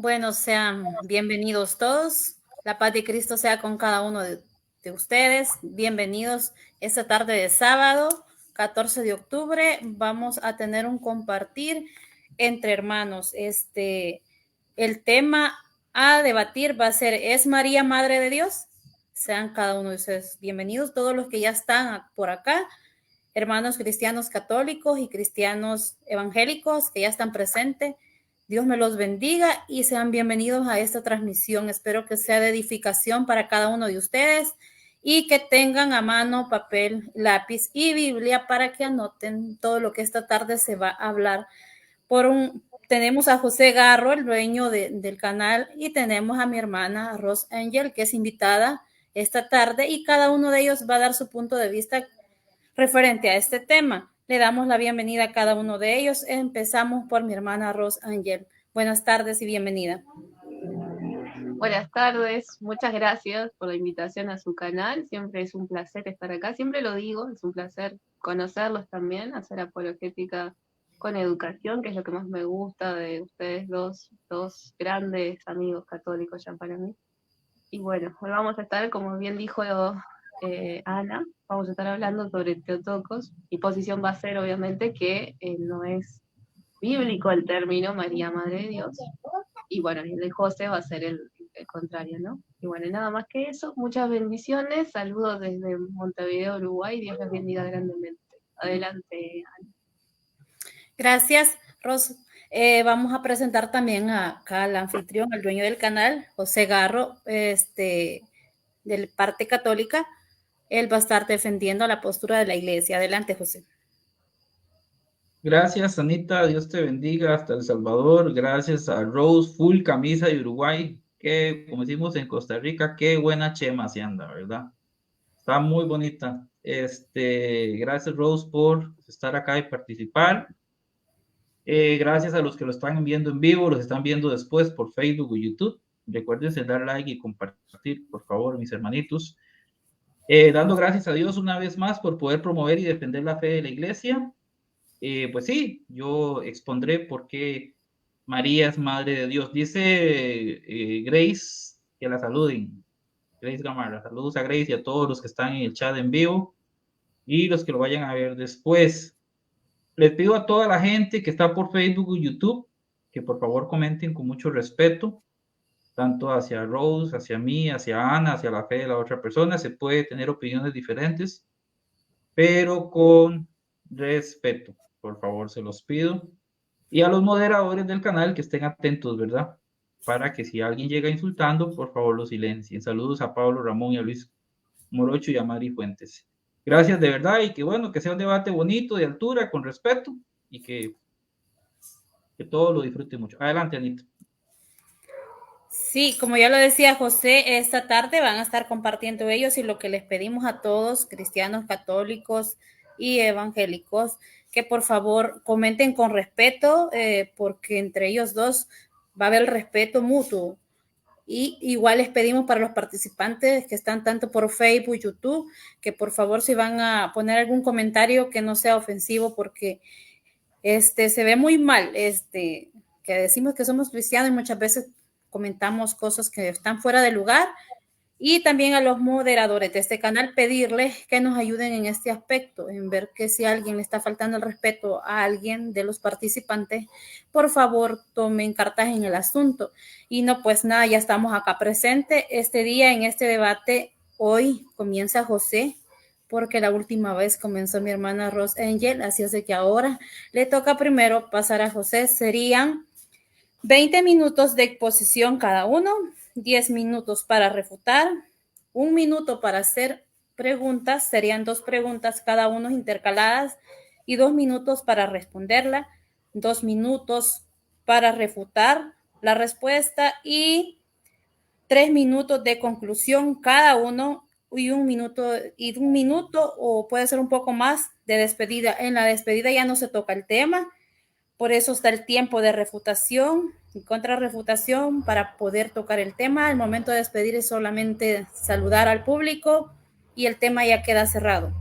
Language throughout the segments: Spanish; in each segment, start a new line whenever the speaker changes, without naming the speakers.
Bueno, sean bienvenidos todos. La paz de Cristo sea con cada uno de ustedes. Bienvenidos esta tarde de sábado, 14 de octubre. Vamos a tener un compartir entre hermanos. El tema a debatir va a ser, ¿es María Madre de Dios? Sean cada uno de ustedes bienvenidos, todos los que ya están por acá, hermanos cristianos católicos y cristianos evangélicos que ya están presentes. Dios me los bendiga y sean bienvenidos a esta transmisión. Espero que sea de edificación para cada uno de ustedes y que tengan a mano papel, lápiz y Biblia para que anoten todo lo que esta tarde se va a hablar. Tenemos a José Garro, el dueño del canal, y tenemos a mi hermana Ros Angel, que es invitada esta tarde, y cada uno de ellos va a dar su punto de vista referente a este tema. Le damos la bienvenida a cada uno de ellos. Empezamos por mi hermana Ros Angel. Buenas tardes y bienvenida.
Buenas tardes, muchas gracias por la invitación a su canal. Siempre es un placer estar acá, siempre lo digo, es un placer conocerlos también, hacer apologética con educación, que es lo que más me gusta de ustedes dos grandes amigos católicos ya para mí. Y bueno, hoy vamos a estar, como bien dijo Ana, vamos a estar hablando sobre Teotocos. Mi posición va a ser, obviamente, que no es bíblico el término María Madre de Dios. Y bueno, el de José va a ser el contrario, ¿no? Y bueno, nada más que eso, muchas bendiciones, saludos desde Montevideo, Uruguay, Dios les bendiga grandemente. Adelante, Ana.
Gracias, Ros. Vamos a presentar también acá al anfitrión, al dueño del canal, José Garro, del parte católica. Él va a estar defendiendo la postura de la iglesia. Adelante, José.
Gracias, Anita. Dios te bendiga hasta El Salvador. Gracias a Rose, full camisa de Uruguay. Que, como decimos en Costa Rica, qué buena chema se anda, ¿verdad? Está muy bonita. Gracias, Rose, por estar acá y participar. Gracias a los que lo están viendo en vivo, los están viendo después por Facebook o YouTube. Recuerden dar like y compartir, por favor, mis hermanitos. Dando gracias a Dios una vez más por poder promover y defender la fe de la iglesia. Pues sí, yo expondré por qué María es Madre de Dios. Dice Grace que la saluden. Grace Gamarra, saludos a Grace y a todos los que están en el chat en vivo y los que lo vayan a ver después. Les pido a toda la gente que está por Facebook y YouTube que por favor comenten con mucho respeto, tanto hacia Rose, hacia mí, hacia Ana, hacia la fe de la otra persona. Se puede tener opiniones diferentes, pero con respeto. Por favor, se los pido. Y a los moderadores del canal que estén atentos, ¿verdad? Para que si alguien llega insultando, por favor lo silencien. Saludos a Pablo Ramón y a Luis Morocho y a Mari Fuentes. Gracias de verdad y que bueno, que sea un debate bonito, de altura, con respeto y que todos lo disfruten mucho. Adelante, Anita.
Sí, como ya lo decía José, esta tarde van a estar compartiendo ellos y lo que les pedimos a todos, cristianos, católicos y evangélicos, que por favor comenten con respeto, porque entre ellos dos va a haber respeto mutuo. Y igual les pedimos para los participantes que están tanto por Facebook, YouTube, que por favor si van a poner algún comentario que no sea ofensivo, porque se ve muy mal, que decimos que somos cristianos y muchas veces comentamos cosas que están fuera de lugar. Y también a los moderadores de este canal pedirles que nos ayuden en este aspecto, en ver que si alguien le está faltando el respeto a alguien de los participantes, por favor tomen cartas en el asunto. Y no, pues nada, ya estamos acá presentes este día en este debate. Hoy comienza José, porque la última vez comenzó mi hermana Ros Angel, así es de que ahora le toca primero pasar a José. Serían 20 minutos de exposición cada uno, 10 minutos para refutar, 1 minuto para hacer preguntas, serían 2 preguntas cada uno intercaladas y 2 minutos para responderla, 2 minutos para refutar la respuesta y 3 minutos de conclusión cada uno y un minuto o puede ser un poco más de despedida. En la despedida ya no se toca el tema. Por eso está el tiempo de refutación y contrarrefutación para poder tocar el tema. El momento de despedir es solamente saludar al público y el tema ya queda cerrado.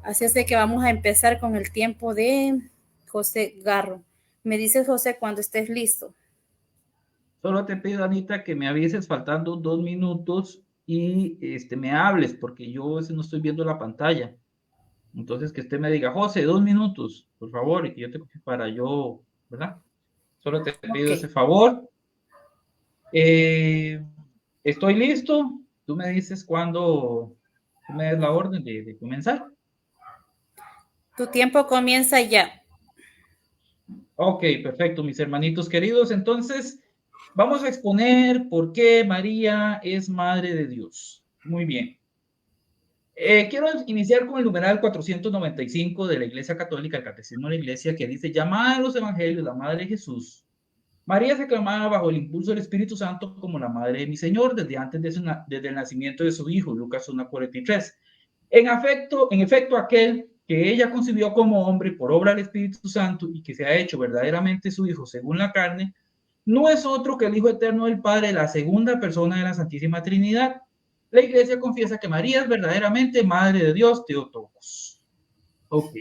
Así es de que vamos a empezar con el tiempo de José Garro. Me dices, José, cuando estés listo.
Solo te pido, Anita, que me avises faltando 2 minutos y me hables, porque yo no estoy viendo la pantalla. Entonces, que usted me diga, José, 2 minutos, por favor, y que yo te copie para yo, ¿verdad? Solo te pido ese
Ok.
favor. Eh, Estoy listo. Tú me dices cuándo tú me des la orden de comenzar.
Tu tiempo comienza ya.
Ok, perfecto, mis hermanitos queridos. Entonces, vamos a exponer por qué María es Madre de Dios. Muy bien. Quiero iniciar con el numeral 495 de la Iglesia Católica, el Catecismo de la Iglesia, que dice, llamada a los Evangelios la Madre de Jesús. María se aclamaba bajo el impulso del Espíritu Santo como la Madre de mi Señor desde antes desde el nacimiento de su Hijo, Lucas 1:43. En efecto, aquel que ella concibió como hombre por obra del Espíritu Santo y que se ha hecho verdaderamente su Hijo según la carne, no es otro que el Hijo Eterno del Padre, la segunda persona de la Santísima Trinidad. La Iglesia confiesa que María es verdaderamente Madre de Dios, Theotokos. Ok.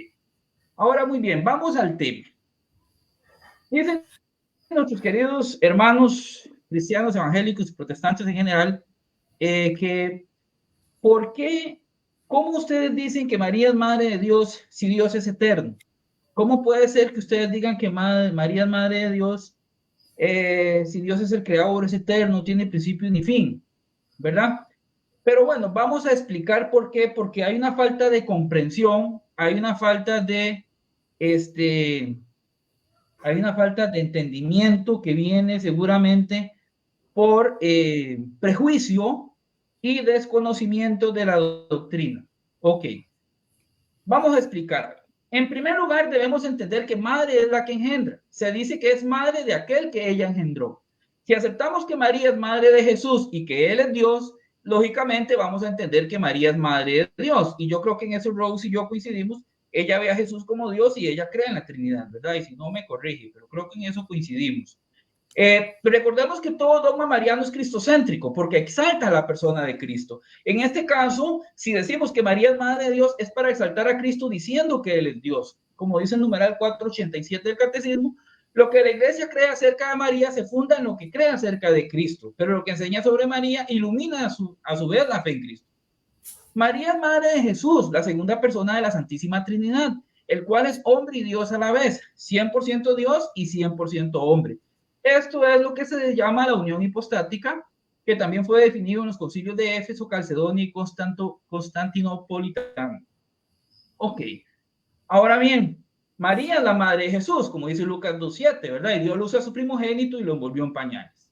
Ahora muy bien, vamos al tema. Dicen nuestros queridos hermanos cristianos, evangélicos y protestantes en general, que ¿por qué, cómo ustedes dicen que María es Madre de Dios si Dios es eterno? ¿Cómo puede ser que ustedes digan que María es Madre de Dios si Dios es el creador, es eterno, no tiene principio ni fin? ¿Verdad? Pero bueno, vamos a explicar por qué, porque hay una falta de comprensión, este, hay una falta de entendimiento que viene seguramente por prejuicio y desconocimiento de la doctrina. Ok, vamos a explicar. En primer lugar, debemos entender que madre es la que engendra. Se dice que es madre de aquel que ella engendró. Si aceptamos que María es madre de Jesús y que Él es Dios, lógicamente vamos a entender que María es madre de Dios. Y yo creo que en eso Rose y yo coincidimos. Ella ve a Jesús como Dios y ella cree en la Trinidad, ¿verdad? Y si no, me corrige, pero creo que en eso coincidimos. Recordemos que todo dogma mariano es cristocéntrico porque exalta a la persona de Cristo. En este caso, si decimos que María es Madre de Dios, es para exaltar a Cristo diciendo que Él es Dios. Como dice el numeral 487 del Catecismo, lo que la Iglesia cree acerca de María se funda en lo que cree acerca de Cristo, pero lo que enseña sobre María ilumina a su vez la fe en Cristo. María es Madre de Jesús, la segunda persona de la Santísima Trinidad, el cual es hombre y Dios a la vez, 100% Dios y 100% hombre. Esto es lo que se llama la unión hipostática, que también fue definido en los concilios de Éfeso, Calcedonia y Constantinopolitano. Ok, ahora bien, María es la madre de Jesús, como dice Lucas 2:7, ¿verdad? Y dio luz a su primogénito y lo envolvió en pañales.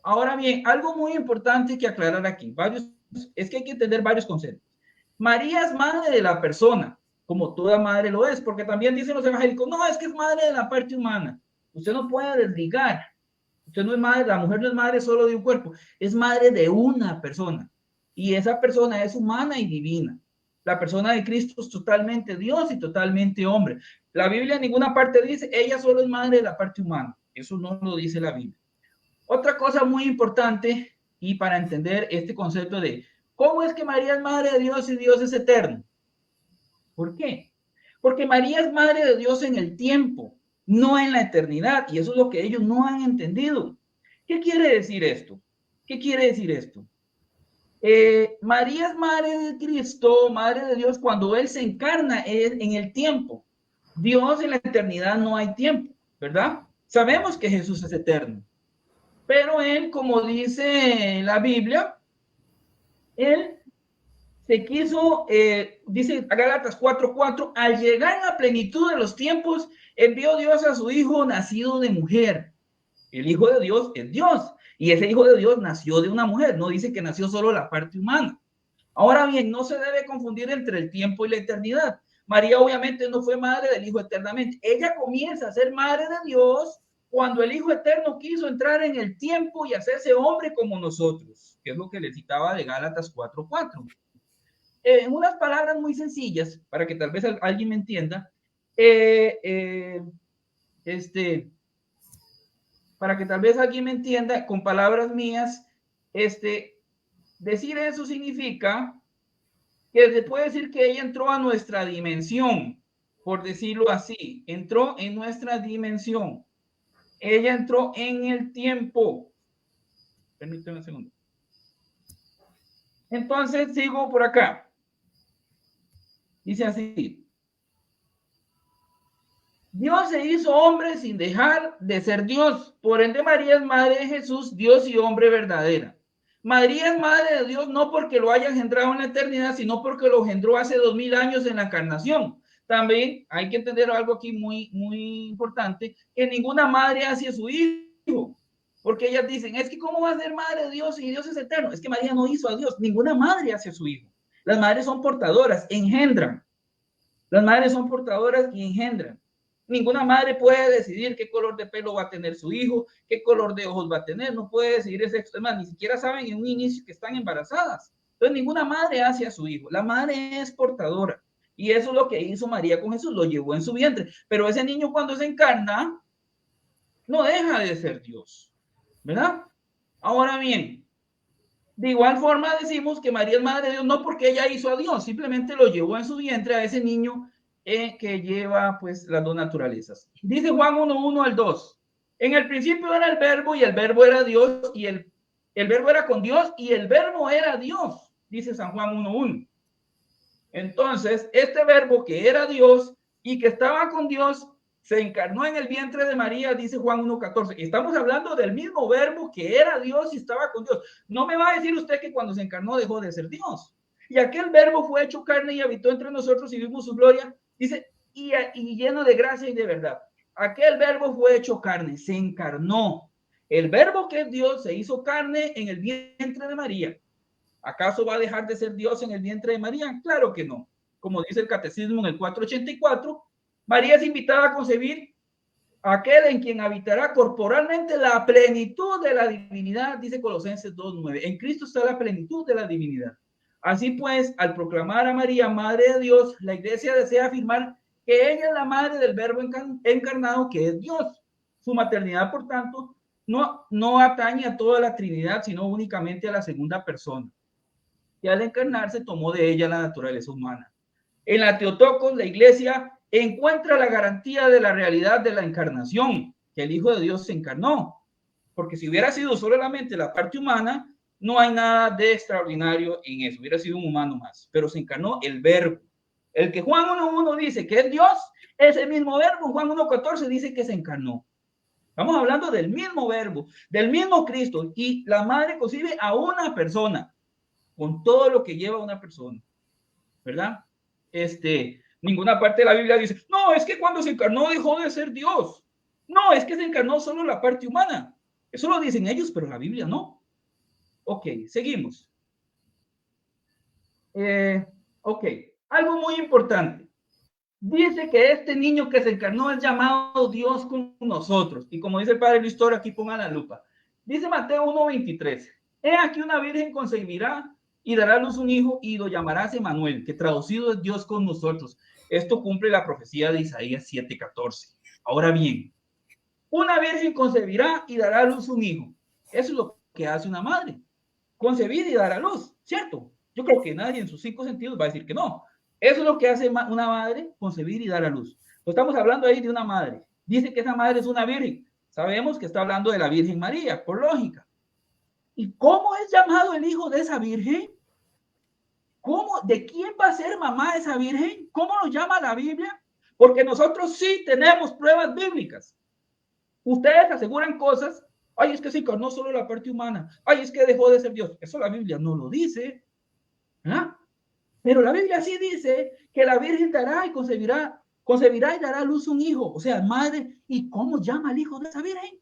Ahora bien, algo muy importante que aclarar aquí, es que hay que entender varios conceptos. María es madre de la persona, como toda madre lo es, porque también dicen los evangélicos, no, es que es madre de la parte humana. Usted no puede desligar. Usted no es madre, la mujer no es madre solo de un cuerpo, es madre de una persona. Y esa persona es humana y divina. La persona de Cristo es totalmente Dios y totalmente hombre. La Biblia en ninguna parte dice, ella solo es madre de la parte humana. Eso no lo dice la Biblia. Otra cosa muy importante y para entender este concepto de cómo es que María es madre de Dios y Dios es eterno. ¿Por qué? Porque María es madre de Dios en el tiempo, no en la eternidad, y eso es lo que ellos no han entendido. ¿Qué quiere decir esto? ¿Qué quiere decir esto? María es madre de Cristo, madre de Dios, cuando Él se encarna en el tiempo. Dios en la eternidad no hay tiempo, ¿verdad? Sabemos que Jesús es eterno, pero Él, como dice la Biblia, Él se quiso, dice Gálatas 4:4, al llegar a la plenitud de los tiempos, envió Dios a su Hijo nacido de mujer. El Hijo de Dios es Dios, y ese Hijo de Dios nació de una mujer, no dice que nació solo la parte humana. Ahora bien, no se debe confundir entre el tiempo y la eternidad. María obviamente no fue madre del Hijo eternamente. Ella comienza a ser madre de Dios cuando el Hijo eterno quiso entrar en el tiempo y hacerse hombre como nosotros, que es lo que le citaba de Gálatas 4:4. En unas palabras muy sencillas, para que tal vez alguien me entienda, para que tal vez alguien me entienda con palabras mías, decir eso significa que se puede decir que ella entró a nuestra dimensión, por decirlo así, entró en nuestra dimensión. Ella entró en el tiempo. Permíteme un segundo. Entonces, sigo por acá. Dice así. Dios se hizo hombre sin dejar de ser Dios. Por ende, María es madre de Jesús, Dios y hombre verdadera. María es madre de Dios no porque lo haya engendrado en la eternidad, sino porque lo engendró hace 2000 años en la encarnación. También hay que entender algo aquí muy importante, que ninguna madre hace a su hijo. Porque ellas dicen, es que ¿cómo va a ser madre de Dios si Dios es eterno? Es que María no hizo a Dios. Ninguna madre hace a su hijo. Las madres son portadoras, engendran. Las madres son portadoras y engendran. Ninguna madre puede decidir qué color de pelo va a tener su hijo, qué color de ojos va a tener, no puede decidir ese sexo. Además, ni siquiera saben en un inicio que están embarazadas. Entonces, ninguna madre hace a su hijo. La madre es portadora. Y eso es lo que hizo María con Jesús, lo llevó en su vientre. Pero ese niño cuando se encarna, no deja de ser Dios, ¿verdad? Ahora bien, de igual forma decimos que María es madre de Dios, no porque ella hizo a Dios, simplemente lo llevó en su vientre a ese niño que lleva pues las dos naturalezas. Dice Juan 1:1 al 2. En el principio era el verbo y el verbo era Dios y el verbo era con Dios y el verbo era Dios, dice San Juan 1:1. Entonces, este verbo que era Dios y que estaba con Dios, se encarnó en el vientre de María, dice Juan 1:14. Estamos hablando del mismo verbo que era Dios y estaba con Dios. No me va a decir usted que cuando se encarnó dejó de ser Dios. Y aquel verbo fue hecho carne y habitó entre nosotros y vimos su gloria, dice, y lleno de gracia y de verdad. Aquel verbo fue hecho carne, se encarnó. El verbo que es Dios se hizo carne en el vientre de María. ¿Acaso va a dejar de ser Dios en el vientre de María? Claro que no. Como dice el Catecismo en el 484, María es invitada a concebir a aquel en quien habitará corporalmente la plenitud de la divinidad, dice Colosenses 2:9. En Cristo está la plenitud de la divinidad. Así pues, al proclamar a María Madre de Dios, la Iglesia desea afirmar que ella es la madre del Verbo encarnado, que es Dios. Su maternidad, por tanto, no atañe a toda la Trinidad, sino únicamente a la segunda persona. Y al encarnarse tomó de ella la naturaleza humana. En la Teotocos, la Iglesia encuentra la garantía de la realidad de la encarnación, que el Hijo de Dios se encarnó. Porque si hubiera sido solamente la parte humana, no hay nada de extraordinario en eso, hubiera sido un humano más. Pero se encarnó el Verbo. El que Juan 1:1 dice que es Dios, ese mismo Verbo, Juan 1:14 dice que se encarnó. Estamos hablando del mismo Verbo, del mismo Cristo, y la madre concibe a una persona, con todo lo que lleva una persona, ¿verdad? Ninguna parte de la Biblia dice, no, es que cuando se encarnó dejó de ser Dios. No, es que se encarnó solo la parte humana. Eso lo dicen ellos, pero la Biblia no. Ok, seguimos. Ok, algo muy importante. Dice que este niño que se encarnó es llamado Dios con nosotros. Y como dice el Padre Luis Toro, aquí pongan la lupa. Dice Mateo 1:23. He aquí una virgen concebirá y dará a luz un hijo y lo llamarás Emmanuel, que traducido es Dios con nosotros. Esto cumple la profecía de Isaías 7:14. Ahora bien, una virgen concebirá y dará a luz un hijo. Eso es lo que hace una madre. Concebir y dar a luz, ¿cierto? Yo creo que nadie en sus 5 sentidos va a decir que no. Eso es lo que hace una madre, concebir y dar a luz. Pues estamos hablando ahí de una madre. Dice que esa madre es una virgen. Sabemos que está hablando de la Virgen María, por lógica. ¿Y cómo es llamado el hijo de esa virgen? ¿Cómo? ¿De quién va a ser mamá esa virgen? ¿Cómo lo llama la Biblia? Porque nosotros sí tenemos pruebas bíblicas. Ustedes aseguran cosas. Ay, es que se encarnó solo la parte humana. Ay, es que dejó de ser Dios. Eso la Biblia no lo dice. ¿Ah? Pero la Biblia sí dice que la Virgen dará y concebirá y dará a luz un hijo. O sea, madre. ¿Y cómo llama al hijo de esa Virgen?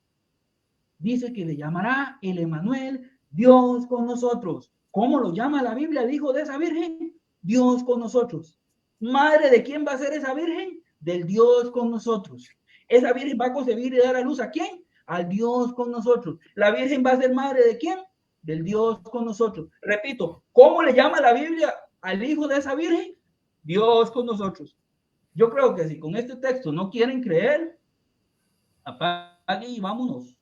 Dice que le llamará el Emmanuel, Dios con nosotros. ¿Cómo lo llama la Biblia el hijo de esa Virgen? Dios con nosotros. ¿Madre de quién va a ser esa Virgen? Del Dios con nosotros. Esa Virgen va a concebir y dar a luz ¿a quién? Al Dios con nosotros. ¿La Virgen va a ser madre de quién? Del Dios con nosotros. Repito, ¿cómo le llama la Biblia al hijo de esa Virgen? Dios con nosotros. Yo creo que si con este texto no quieren creer, apague y vámonos.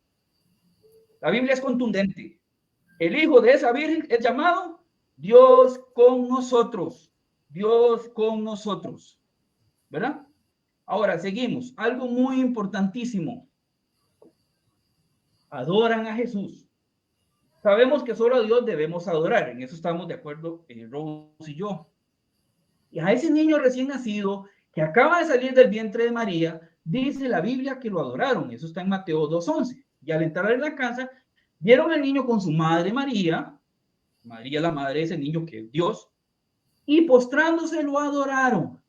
La Biblia es contundente. El hijo de esa virgen es llamado Dios con nosotros. Dios con nosotros. ¿Verdad? Ahora seguimos. Algo muy importantísimo. Adoran a Jesús. Sabemos que solo a Dios debemos adorar, en eso estamos de acuerdo Rose y yo. Y a ese niño recién nacido que acaba de salir del vientre de María, dice la Biblia que lo adoraron, eso está en Mateo 2:11. Y al entrar en la casa, vieron al niño con su madre María, María la madre de ese niño que es Dios, y postrándose lo adoraron.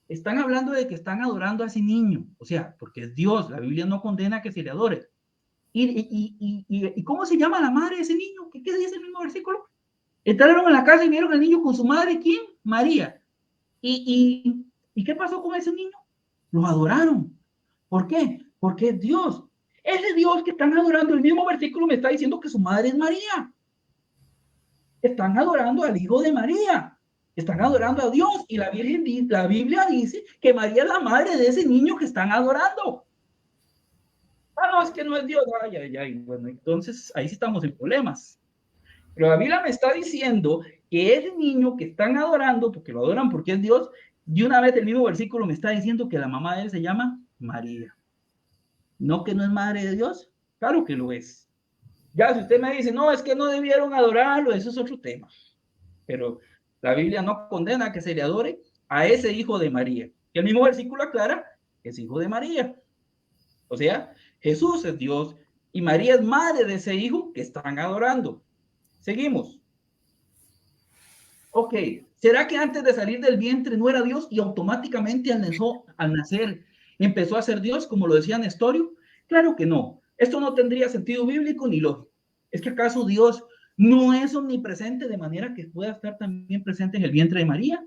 Están hablando de que están adorando a ese niño, o sea, porque es Dios, la Biblia no condena que se le adore. ¿Y cómo se llama la madre de ese niño? ¿Qué dice el mismo versículo? Entraron en la casa y vieron al niño con su madre, ¿quién? María. ¿Y qué pasó con ese niño? Lo adoraron. ¿Por qué? Porque es Dios. Ese Dios que están adorando, el mismo versículo me está diciendo que su madre es María. Están adorando al Hijo de María. Están adorando a Dios. Y la Biblia dice que María es la madre de ese niño que están adorando. Ah, no, es que no es Dios. Ay, ay, ay. Bueno, entonces ahí sí estamos en problemas. Pero la Biblia me está diciendo que ese niño que están adorando, porque lo adoran porque es Dios, de una vez el mismo versículo me está diciendo que la mamá de él se llama María. ¿No que no es madre de Dios? Claro que lo es. Ya si usted me dice, no, es que no debieron adorarlo, eso es otro tema. Pero la Biblia no condena que se le adore a ese hijo de María. Y el mismo versículo aclara que es hijo de María. O sea, Jesús es Dios y María es madre de ese hijo que están adorando. Seguimos. Ok, ¿será que antes de salir del vientre no era Dios y automáticamente al nacer empezó a ser Dios, como lo decía Nestorio? Claro que no. Esto no tendría sentido bíblico ni lógico. ¿Es que acaso Dios no es omnipresente de manera que pueda estar también presente en el vientre de María?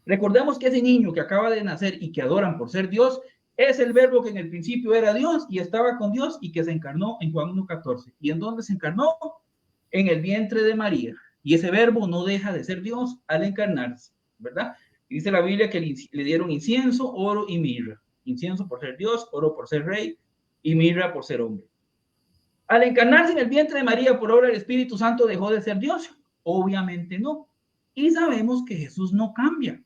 Recordemos que ese niño que acaba de nacer y que adoran por ser Dios es el verbo que en el principio era Dios y estaba con Dios y que se encarnó en Juan 1:14. ¿Y en dónde se encarnó? En el vientre de María. Y ese verbo no deja de ser Dios al encarnarse, ¿verdad? Y dice la Biblia que le dieron incienso, oro y mirra. Incienso por ser Dios, oro por ser rey y mirra por ser hombre. Al encarnarse en el vientre de María por obra del Espíritu Santo, ¿dejó de ser Dios? Obviamente no. Y sabemos que Jesús no cambia.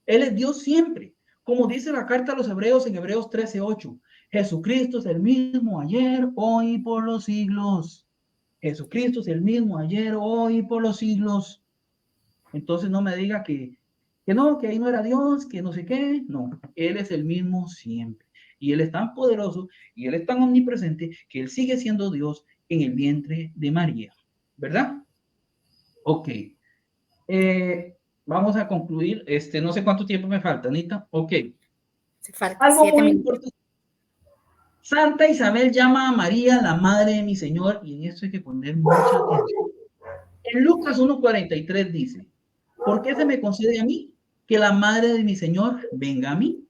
Él es Dios siempre. Como dice la carta a los Hebreos en Hebreos 13:8. Jesucristo es el mismo ayer, hoy y por los siglos. Jesucristo es el mismo ayer, hoy y por los siglos. Entonces no me diga que no, que ahí no era Dios, que no sé qué. No, Él es el mismo siempre. Y Él es tan poderoso y Él es tan omnipresente que Él sigue siendo Dios en el vientre de María. ¿Verdad? Ok. Vamos a concluir. No sé cuánto tiempo me falta, Anita. Ok.
Falta
Algo
7
muy
minutos.
importante. Santa Isabel llama a María la madre de mi Señor, y en esto hay que poner mucha atención. En Lucas 1:43 dice, ¿por qué se me concede a mí que la madre de mi Señor venga a mí?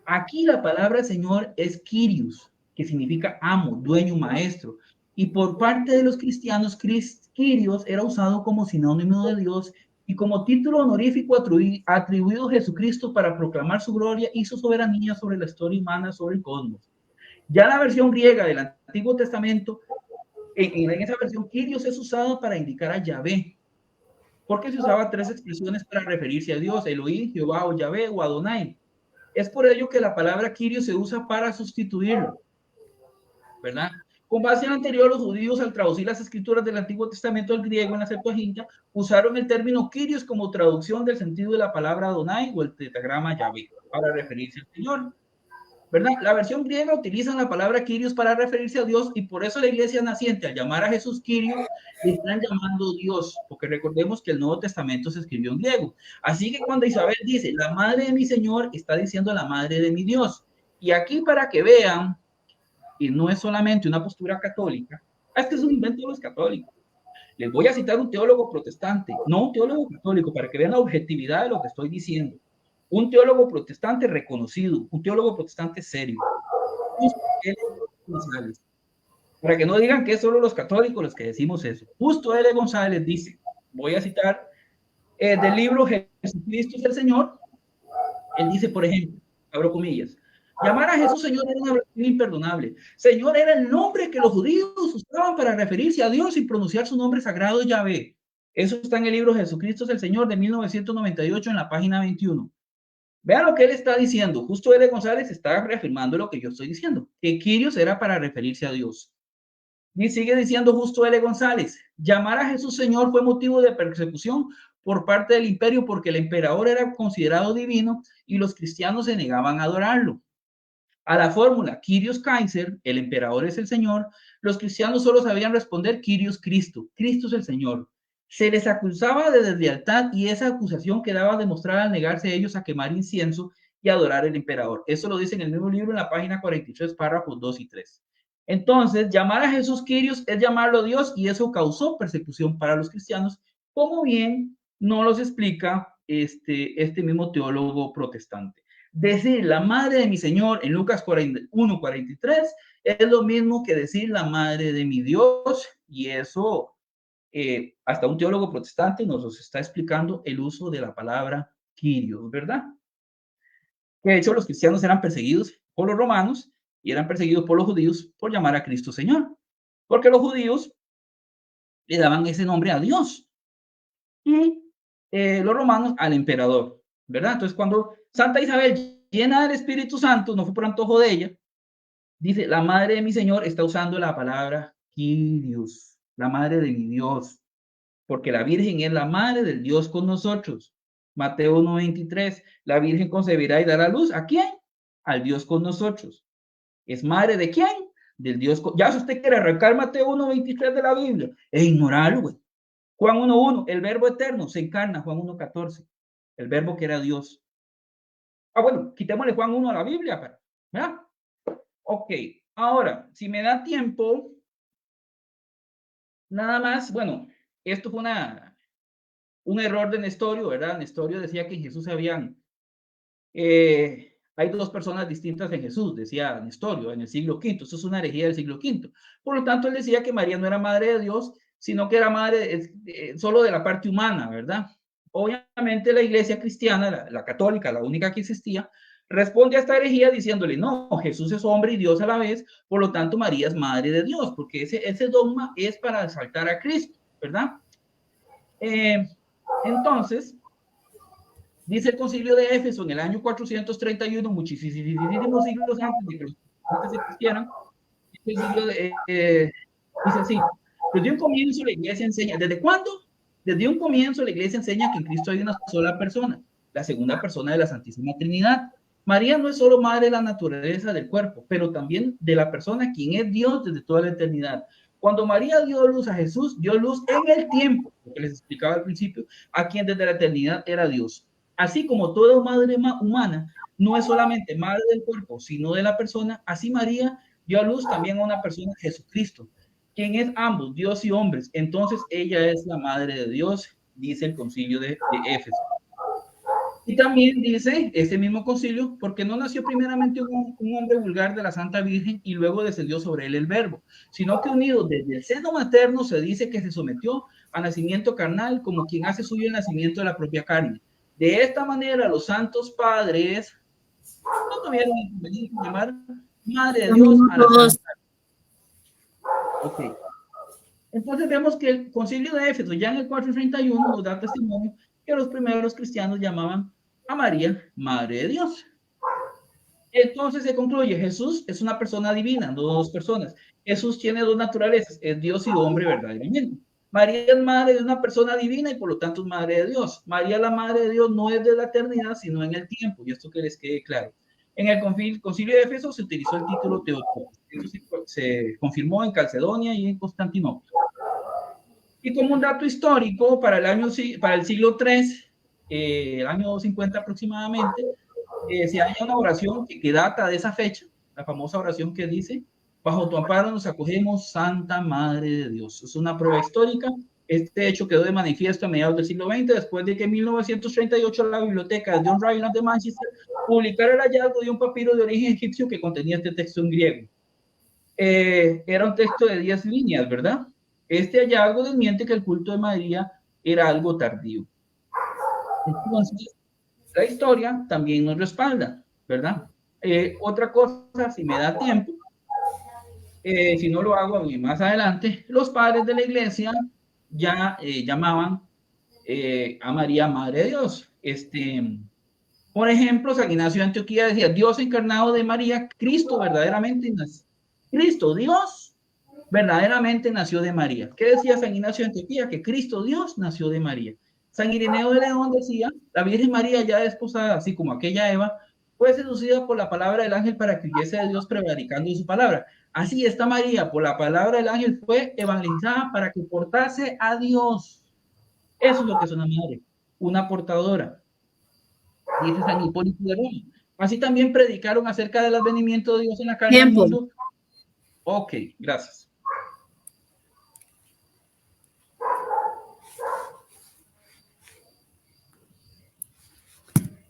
Aquí la palabra Señor es Kyrios, que significa amo, dueño, maestro. Y por parte de los cristianos, Kyrios era usado como sinónimo de Dios y como título honorífico atribuido a Jesucristo para proclamar su gloria y su soberanía sobre la historia humana, sobre el cosmos. Ya la versión griega del Antiguo Testamento, en esa versión, Kyrios es usado para indicar a Yahvé, porque se usaba 3 expresiones para referirse a Dios, Elohim, Jehová o Yahvé o Adonai. Es por ello que la palabra Kyrios se usa para sustituirlo, ¿verdad? Con base en lo anterior, los judíos, al traducir las escrituras del Antiguo Testamento al griego en la Septuaginta, usaron el término Kyrios como traducción del sentido de la palabra Adonai o el tetragrama Yahvé, para referirse al Señor. ¿Verdad? La versión griega utiliza la palabra Kyrios para referirse a Dios y por eso la iglesia naciente al llamar a Jesús Kyrios le están llamando Dios, porque recordemos que el Nuevo Testamento se escribió en griego. Así que cuando Isabel dice la madre de mi Señor, está diciendo la madre de mi Dios. Y aquí para que vean, y no es solamente una postura católica, este es un invento de los católicos. Les voy a citar un teólogo protestante, no un teólogo católico, para que vean la objetividad de lo que estoy diciendo. Un teólogo protestante reconocido, un teólogo protestante serio. Justo L. González. Para que no digan que es solo los católicos los que decimos eso. Justo L. González dice, voy a citar del libro Jesucristo es el Señor. Él dice, por ejemplo, abro comillas, llamar a Jesús Señor era una blasfemia imperdonable. Señor era el nombre que los judíos usaban para referirse a Dios y pronunciar su nombre sagrado Yahvé. Eso está en el libro Jesucristo es el Señor de 1998 en la página 21. Vean lo que él está diciendo. Justo L. González está reafirmando lo que yo estoy diciendo. Que Kyrios era para referirse a Dios. Y sigue diciendo Justo L. González, llamar a Jesús Señor fue motivo de persecución por parte del imperio porque el emperador era considerado divino y los cristianos se negaban a adorarlo. A la fórmula Kyrios Kaiser, el emperador es el Señor, los cristianos solo sabían responder Kyrios Cristo, Cristo es el Señor. Se les acusaba de deslealtad y esa acusación quedaba demostrada al negarse ellos a quemar incienso y adorar al emperador. Eso lo dice en el mismo libro en la página 43, párrafos 2 y 3. Entonces, llamar a Jesús Kyrios es llamarlo Dios y eso causó persecución para los cristianos, como bien nos los explica este mismo teólogo protestante. Decir la madre de mi Señor en Lucas 1:43 es lo mismo que decir la madre de mi Dios, y eso hasta un teólogo protestante nos está explicando el uso de la palabra Kyrios, ¿verdad? Que de hecho los cristianos eran perseguidos por los romanos y eran perseguidos por los judíos por llamar a Cristo Señor, porque los judíos le daban ese nombre a Dios y los romanos al emperador, ¿verdad? Entonces cuando Santa Isabel, llena del Espíritu Santo, no fue por antojo de ella, dice, la madre de mi Señor está usando la palabra Kyrios, la madre de mi Dios, porque la Virgen es la madre del Dios con nosotros. Mateo 1:23, la Virgen concebirá y dará a luz, ¿a quién? Al Dios con nosotros. ¿Es madre de quién? Del Dios con... Ya si usted quiere arrancar Mateo 1:23 de la Biblia, es ignorarlo, güey. Juan 1:1, el verbo eterno se encarna, Juan 1:14, el verbo que era Dios. Bueno, quitémosle Juan 1 a la Biblia, ¿verdad? Ok, ahora, si me da tiempo, nada más, bueno, esto fue un error de Nestorio, ¿verdad? Nestorio decía que en Jesús hay dos personas distintas en Jesús, decía Nestorio, en el siglo V. Eso es una herejía del siglo V. Por lo tanto, él decía que María no era madre de Dios, sino que era madre solo de la parte humana, ¿verdad? Obviamente la iglesia cristiana, la católica, la única que existía, responde a esta herejía diciéndole, no, Jesús es hombre y Dios a la vez, por lo tanto María es madre de Dios, porque ese dogma es para exaltar a Cristo, ¿verdad? Entonces, dice el concilio de Éfeso en el año 431, muchísimos siglos antes de que los protestantes existieran, dice así, desde un comienzo la iglesia enseña, ¿desde cuándo? Desde un comienzo la iglesia enseña que en Cristo hay una sola persona, la segunda persona de la Santísima Trinidad. María no es solo madre de la naturaleza del cuerpo, pero también de la persona quien es Dios desde toda la eternidad. Cuando María dio luz a Jesús, dio luz en el tiempo, lo que les explicaba al principio, a quien desde la eternidad era Dios. Así como toda madre humana no es solamente madre del cuerpo, sino de la persona, así María dio a luz también a una persona, Jesucristo, quien es ambos, Dios y hombres. Entonces ella es la madre de Dios, dice el concilio de Éfeso. Y también dice este mismo concilio, porque no nació primeramente un hombre vulgar de la Santa Virgen y luego descendió sobre él el verbo, sino que unido desde el seno materno se dice que se sometió a nacimiento carnal como quien hace suyo el nacimiento de la propia carne. De esta manera los santos padres no tuvieron inconveniente en llamar Madre de Dios a la Santa. Ok. Entonces vemos que el concilio de Éfeso ya en el 431 nos da testimonio que los primeros cristianos llamaban a María Madre de Dios. Entonces se concluye, Jesús es una persona divina, no dos personas. Jesús tiene dos naturalezas, es Dios y hombre verdaderamente. María es madre de una persona divina y por lo tanto es madre de Dios. María, la madre de Dios, no es de la eternidad, sino en el tiempo, y esto que les quede claro. En el concilio de Éfeso se utilizó el título Teotokos. Esto se confirmó en Calcedonia y en Constantinopla. Y como un dato histórico, para el siglo III, el año 50 aproximadamente, se halla una oración que data de esa fecha, la famosa oración que dice, bajo tu amparo nos acogemos, Santa Madre de Dios. Es una prueba histórica. Este hecho quedó de manifiesto a mediados del siglo XX, después de que en 1938 la biblioteca de John Ryland de Manchester publicara el hallazgo de un papiro de origen egipcio que contenía este texto en griego. Era un texto de 10 líneas, ¿verdad? Este hallazgo desmiente que el culto de María era algo tardío. Entonces, la historia también nos respalda, ¿verdad? Otra cosa, si me da tiempo, si no lo hago más adelante, los padres de la iglesia ya llamaban a María Madre de Dios. Por ejemplo, San Ignacio de Antioquía decía, Dios encarnado de María, Cristo verdaderamente, Cristo, Dios, verdaderamente nació de María. ¿Qué decía San Ignacio de Antioquía? Que Cristo Dios nació de María. San Ireneo de León decía, la Virgen María ya desposada, así como aquella Eva, fue seducida por la palabra del ángel para que huyese de Dios prevaricando su palabra. Así esta María, por la palabra del ángel, fue evangelizada para que portase a Dios. Eso es lo que es una madre, una portadora. Dice San Hipólito de Roma. Así también predicaron acerca del advenimiento de Dios en la carne del
Tiempo.
mundo. Ok, gracias.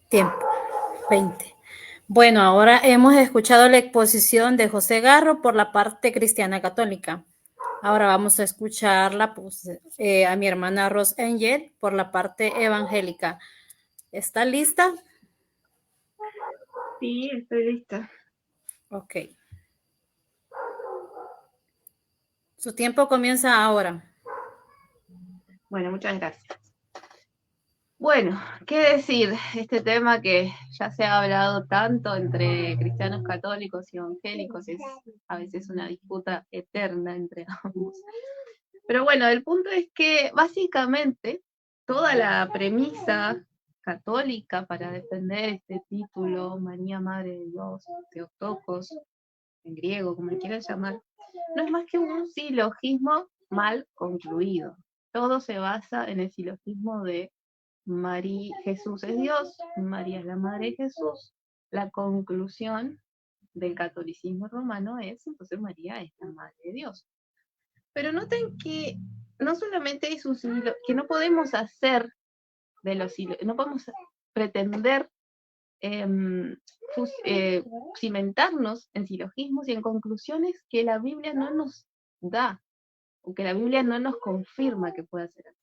Tiempo. 20. Bueno, ahora hemos escuchado la exposición de José Garro por la parte cristiana católica. Ahora vamos a escucharla a mi hermana Ros Angel por la parte evangélica. ¿Está lista?
Sí, estoy lista.
Ok. Su tiempo comienza ahora.
Bueno, muchas gracias. Bueno, ¿qué decir? Este tema que ya se ha hablado tanto entre cristianos católicos y evangélicos es a veces una disputa eterna entre ambos. Pero bueno, el punto es que básicamente toda la premisa católica para defender este título, María Madre de Dios, Theotokos, en griego, como le quieran llamar, no es más que un silogismo mal concluido. Todo se basa en el silogismo de María, Jesús es Dios, María es la Madre de Jesús. La conclusión del catolicismo romano es, entonces María es la Madre de Dios. Pero noten que no solamente es un silo, que no podemos hacer de los silos, no podemos pretender cimentarnos en silogismos y en conclusiones que la Biblia no nos da, o que la Biblia no nos confirma que pueda ser así.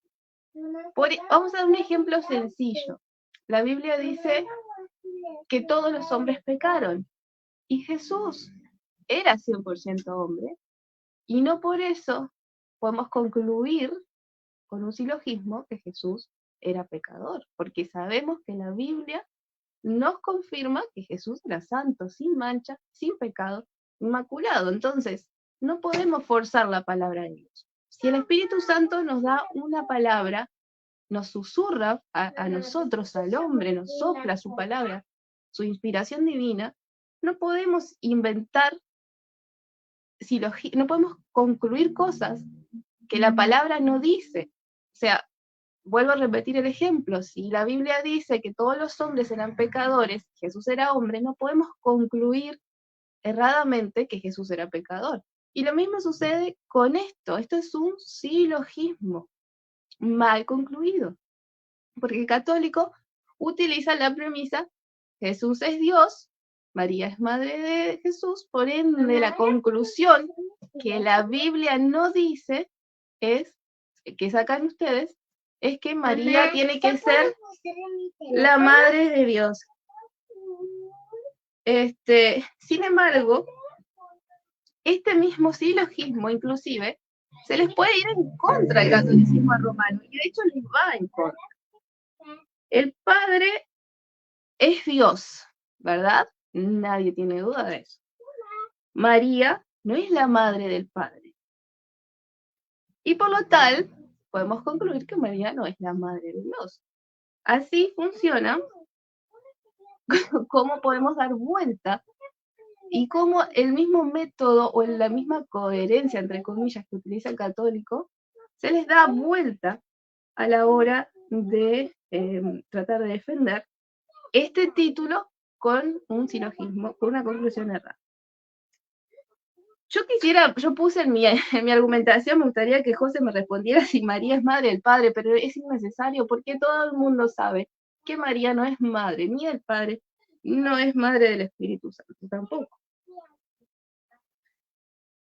Vamos a dar un ejemplo sencillo. La Biblia dice que todos los hombres pecaron, y Jesús era 100% hombre, y no por eso podemos concluir con un silogismo que Jesús era pecador, porque sabemos que la Biblia nos confirma que Jesús era santo, sin mancha, sin pecado, inmaculado. Entonces, no podemos forzar la palabra de Dios. Si el Espíritu Santo nos da una palabra, nos susurra a nosotros, al hombre, nos sopla su palabra, su inspiración divina, no podemos inventar, no podemos concluir cosas que la palabra no dice. O sea, vuelvo a repetir el ejemplo, si la Biblia dice que todos los hombres eran pecadores, Jesús era hombre, no podemos concluir erradamente que Jesús era pecador. Y lo mismo sucede con esto es un silogismo mal concluido, porque el católico utiliza la premisa, Jesús es Dios, María es madre de Jesús, por ende la conclusión que la Biblia no dice es, que sacan ustedes, es que María tiene que ser la madre de Dios. Sin embargo, este mismo silogismo inclusive se les puede ir en contra del catolicismo romano, y de hecho les va en contra. El Padre es Dios, ¿verdad? Nadie tiene duda de eso. María no es la madre del Padre. Y por lo tal, podemos concluir que María no es la madre de Dios. Así funciona cómo podemos dar vuelta y cómo el mismo método o la misma coherencia, entre comillas, que utiliza el católico, se les da vuelta a la hora de tratar de defender este título con un silogismo, con una conclusión errada. Yo puse en mi argumentación, me gustaría que José me respondiera si María es madre del Padre, pero es innecesario porque todo el mundo sabe que María no es madre ni del Padre, no es madre del Espíritu Santo tampoco.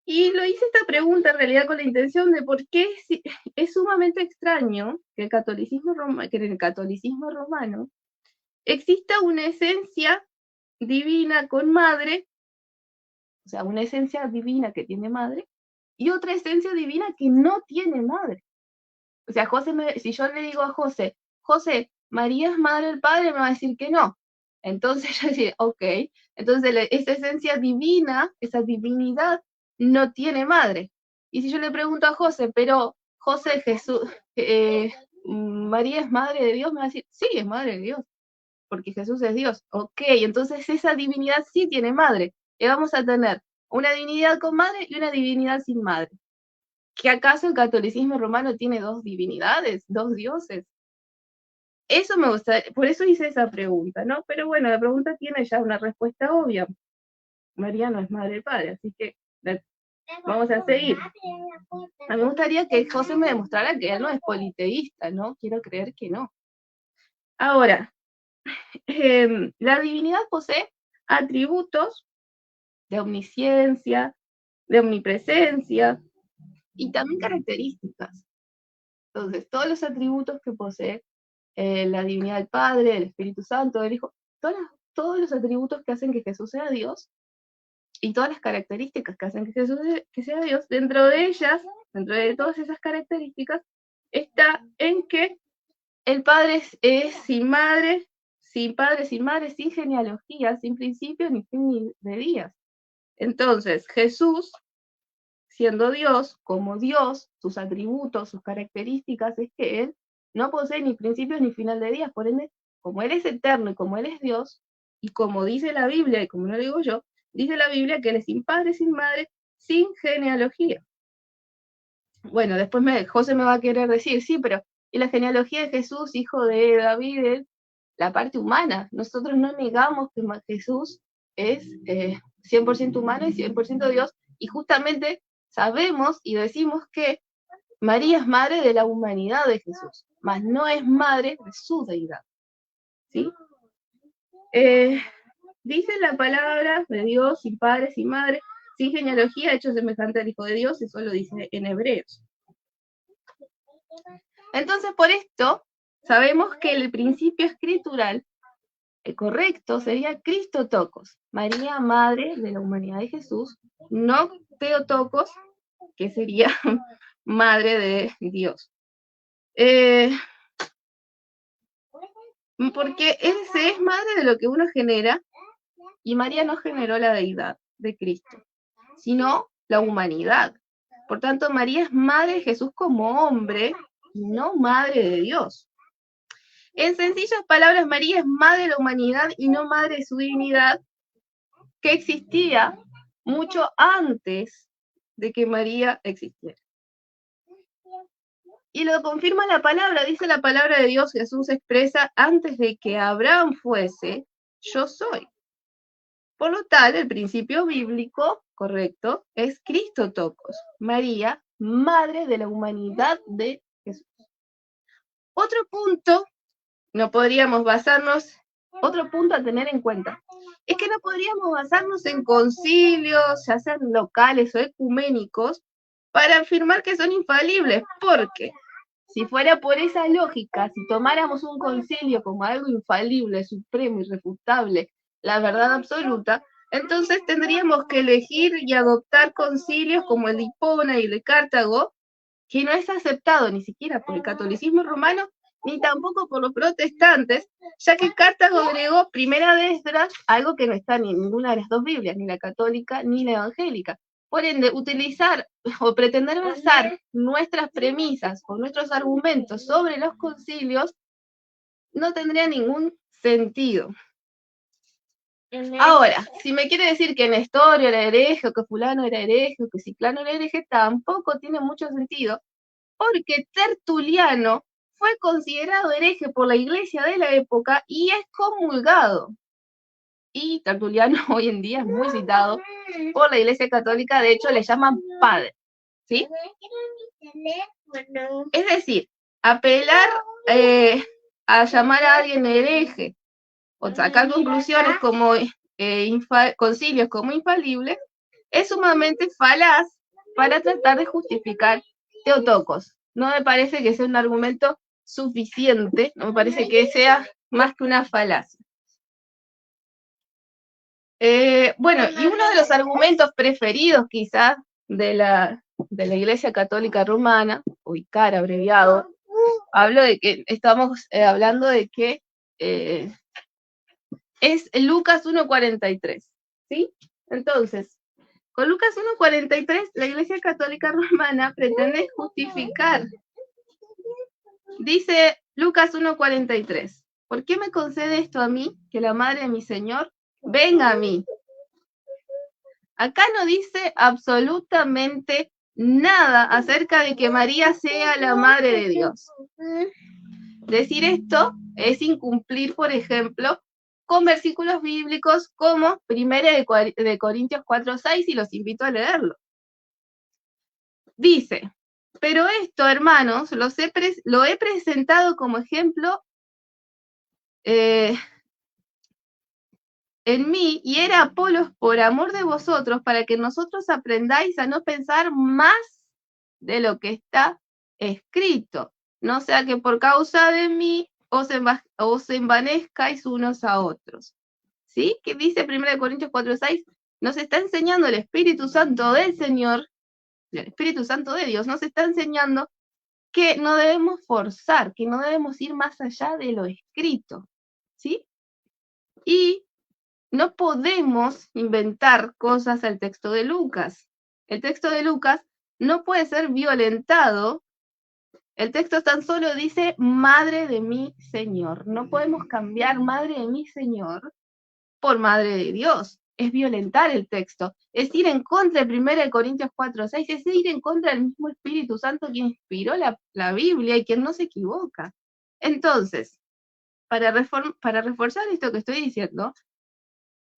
Y lo hice esta pregunta en realidad con la intención de por qué es sumamente extraño que en el catolicismo romano exista una esencia divina con madre, o sea, una esencia divina que tiene madre, y otra esencia divina que no tiene madre. O sea, si yo le digo a José, María es madre del Padre, me va a decir que no. Entonces yo decir, ok, entonces esa esencia divina, esa divinidad, no tiene madre. Y si yo le pregunto a José, pero José, Jesús, María es madre de Dios, me va a decir, sí, es madre de Dios, porque Jesús es Dios. Ok, entonces esa divinidad sí tiene madre. Y vamos a tener una divinidad con madre y una divinidad sin madre. ¿Que acaso el catolicismo romano tiene dos divinidades, dos dioses? Eso me gusta, por eso hice esa pregunta, ¿no? Pero bueno, la pregunta tiene ya una respuesta obvia. María no es madre del Padre, así que vamos a seguir. A mí me gustaría que José me demostrara que él no es politeísta, ¿no? Quiero creer que no. Ahora, la divinidad posee atributos de omnisciencia, de omnipresencia y también características. Entonces, todos los atributos que posee la divinidad del Padre, del Espíritu Santo, del Hijo, todos los atributos que hacen que Jesús sea Dios y todas las características que hacen que Jesús sea Dios, dentro de ellas, dentro de todas esas características, está en que el Padre es sin madre, sin padre, sin madre, sin genealogía, sin principio ni fin de días. Entonces, Jesús, siendo Dios, como Dios, sus atributos, sus características, es que Él no posee ni principios ni final de días. Por ende, como Él es eterno y como Él es Dios, y como dice la Biblia, y como no lo digo yo, dice la Biblia que Él es sin padre, sin madre, sin genealogía. Bueno, después José me va a querer decir, sí, pero ¿y la genealogía de Jesús, hijo de David, la parte humana? Nosotros no negamos que Jesús es 100% humano y 100% Dios, y justamente sabemos y decimos que María es madre de la humanidad de Jesús, mas no es madre de su deidad. ¿Sí? Dice la palabra de Dios, sin padre, sin madre, sin genealogía, hecho semejante al Hijo de Dios, eso lo dice en Hebreos. Entonces, por esto, sabemos que el principio escritural correcto sería Cristotokos, María, madre de la humanidad de Jesús, no Theotokos, que sería madre de Dios. Porque se es madre de lo que uno genera, y María no generó la deidad de Cristo, sino la humanidad. Por tanto, María es madre de Jesús como hombre, y no madre de Dios. En sencillas palabras, María es madre de la humanidad y no madre de su divinidad, que existía mucho antes de que María existiera. Y lo confirma la palabra, dice la palabra de Dios, Jesús expresa, antes de que Abraham fuese, yo soy. Por lo tal, el principio bíblico correcto es Cristotokos, María, madre de la humanidad de Jesús. Otro punto a tener en cuenta, es que no podríamos basarnos en concilios, ya sean locales o ecuménicos, para afirmar que son infalibles, porque si fuera por esa lógica, si tomáramos un concilio como algo infalible, supremo, irrefutable, la verdad absoluta, entonces tendríamos que elegir y adoptar concilios como el de Hipona y el de Cartago, que no es aceptado ni siquiera por el catolicismo romano, ni tampoco por los protestantes, ya que Cartago agregó primera de Esdras, algo que no está ni en ninguna de las dos Biblias, ni la católica ni la evangélica. Por ende, utilizar o pretender basar nuestras premisas o nuestros argumentos sobre los concilios no tendría ningún sentido. Ahora, si me quiere decir que Nestorio era hereje, o que fulano era hereje, o que Ciclano era hereje, tampoco tiene mucho sentido, porque Tertuliano fue considerado hereje por la iglesia de la época y es comulgado. Y Tertuliano hoy en día es muy citado por la iglesia católica, de hecho le llaman padre, ¿sí? Es decir, apelar a llamar a alguien hereje o sacar conclusiones como concilios como infalibles es sumamente falaz para tratar de justificar Theotokos. No me parece que sea un argumento suficiente, no me parece que sea más que una falacia. Bueno, y uno de los argumentos preferidos quizás de la Iglesia Católica Romana, o ICAR abreviado, estamos hablando de que es Lucas 1:43, ¿sí? Entonces, Con Lucas 1:43, la Iglesia Católica Romana pretende justificar. Dice Lucas 1:43, ¿por qué me concede esto a mí, que la madre de mi Señor venga a mí? Acá no dice absolutamente nada acerca de que María sea la madre de Dios. Decir esto es incumplir, por ejemplo, con versículos bíblicos como 1 de Corintios 4:6, y los invito a leerlo. Dice, pero esto, hermanos, lo he presentado como ejemplo en mí, y era Apolos por amor de vosotros, para que nosotros aprendáis a no pensar más de lo que está escrito, no sea que por causa de mí os envanezcáis unos a otros. ¿Sí? ¿Qué dice 1 Corintios 4:6? Nos está enseñando el Espíritu Santo del Señor, el Espíritu Santo de Dios, nos está enseñando que no debemos forzar, que no debemos ir más allá de lo escrito, ¿sí? Y no podemos inventar cosas al texto de Lucas. El texto de Lucas no puede ser violentado. El texto tan solo dice, madre de mi Señor. No podemos cambiar madre de mi Señor por madre de Dios. Es violentar el texto. Es ir en contra de 1 Corintios 4:6. Es ir en contra del mismo Espíritu Santo que inspiró la Biblia y quien no se equivoca. Entonces, para reforzar esto que estoy diciendo,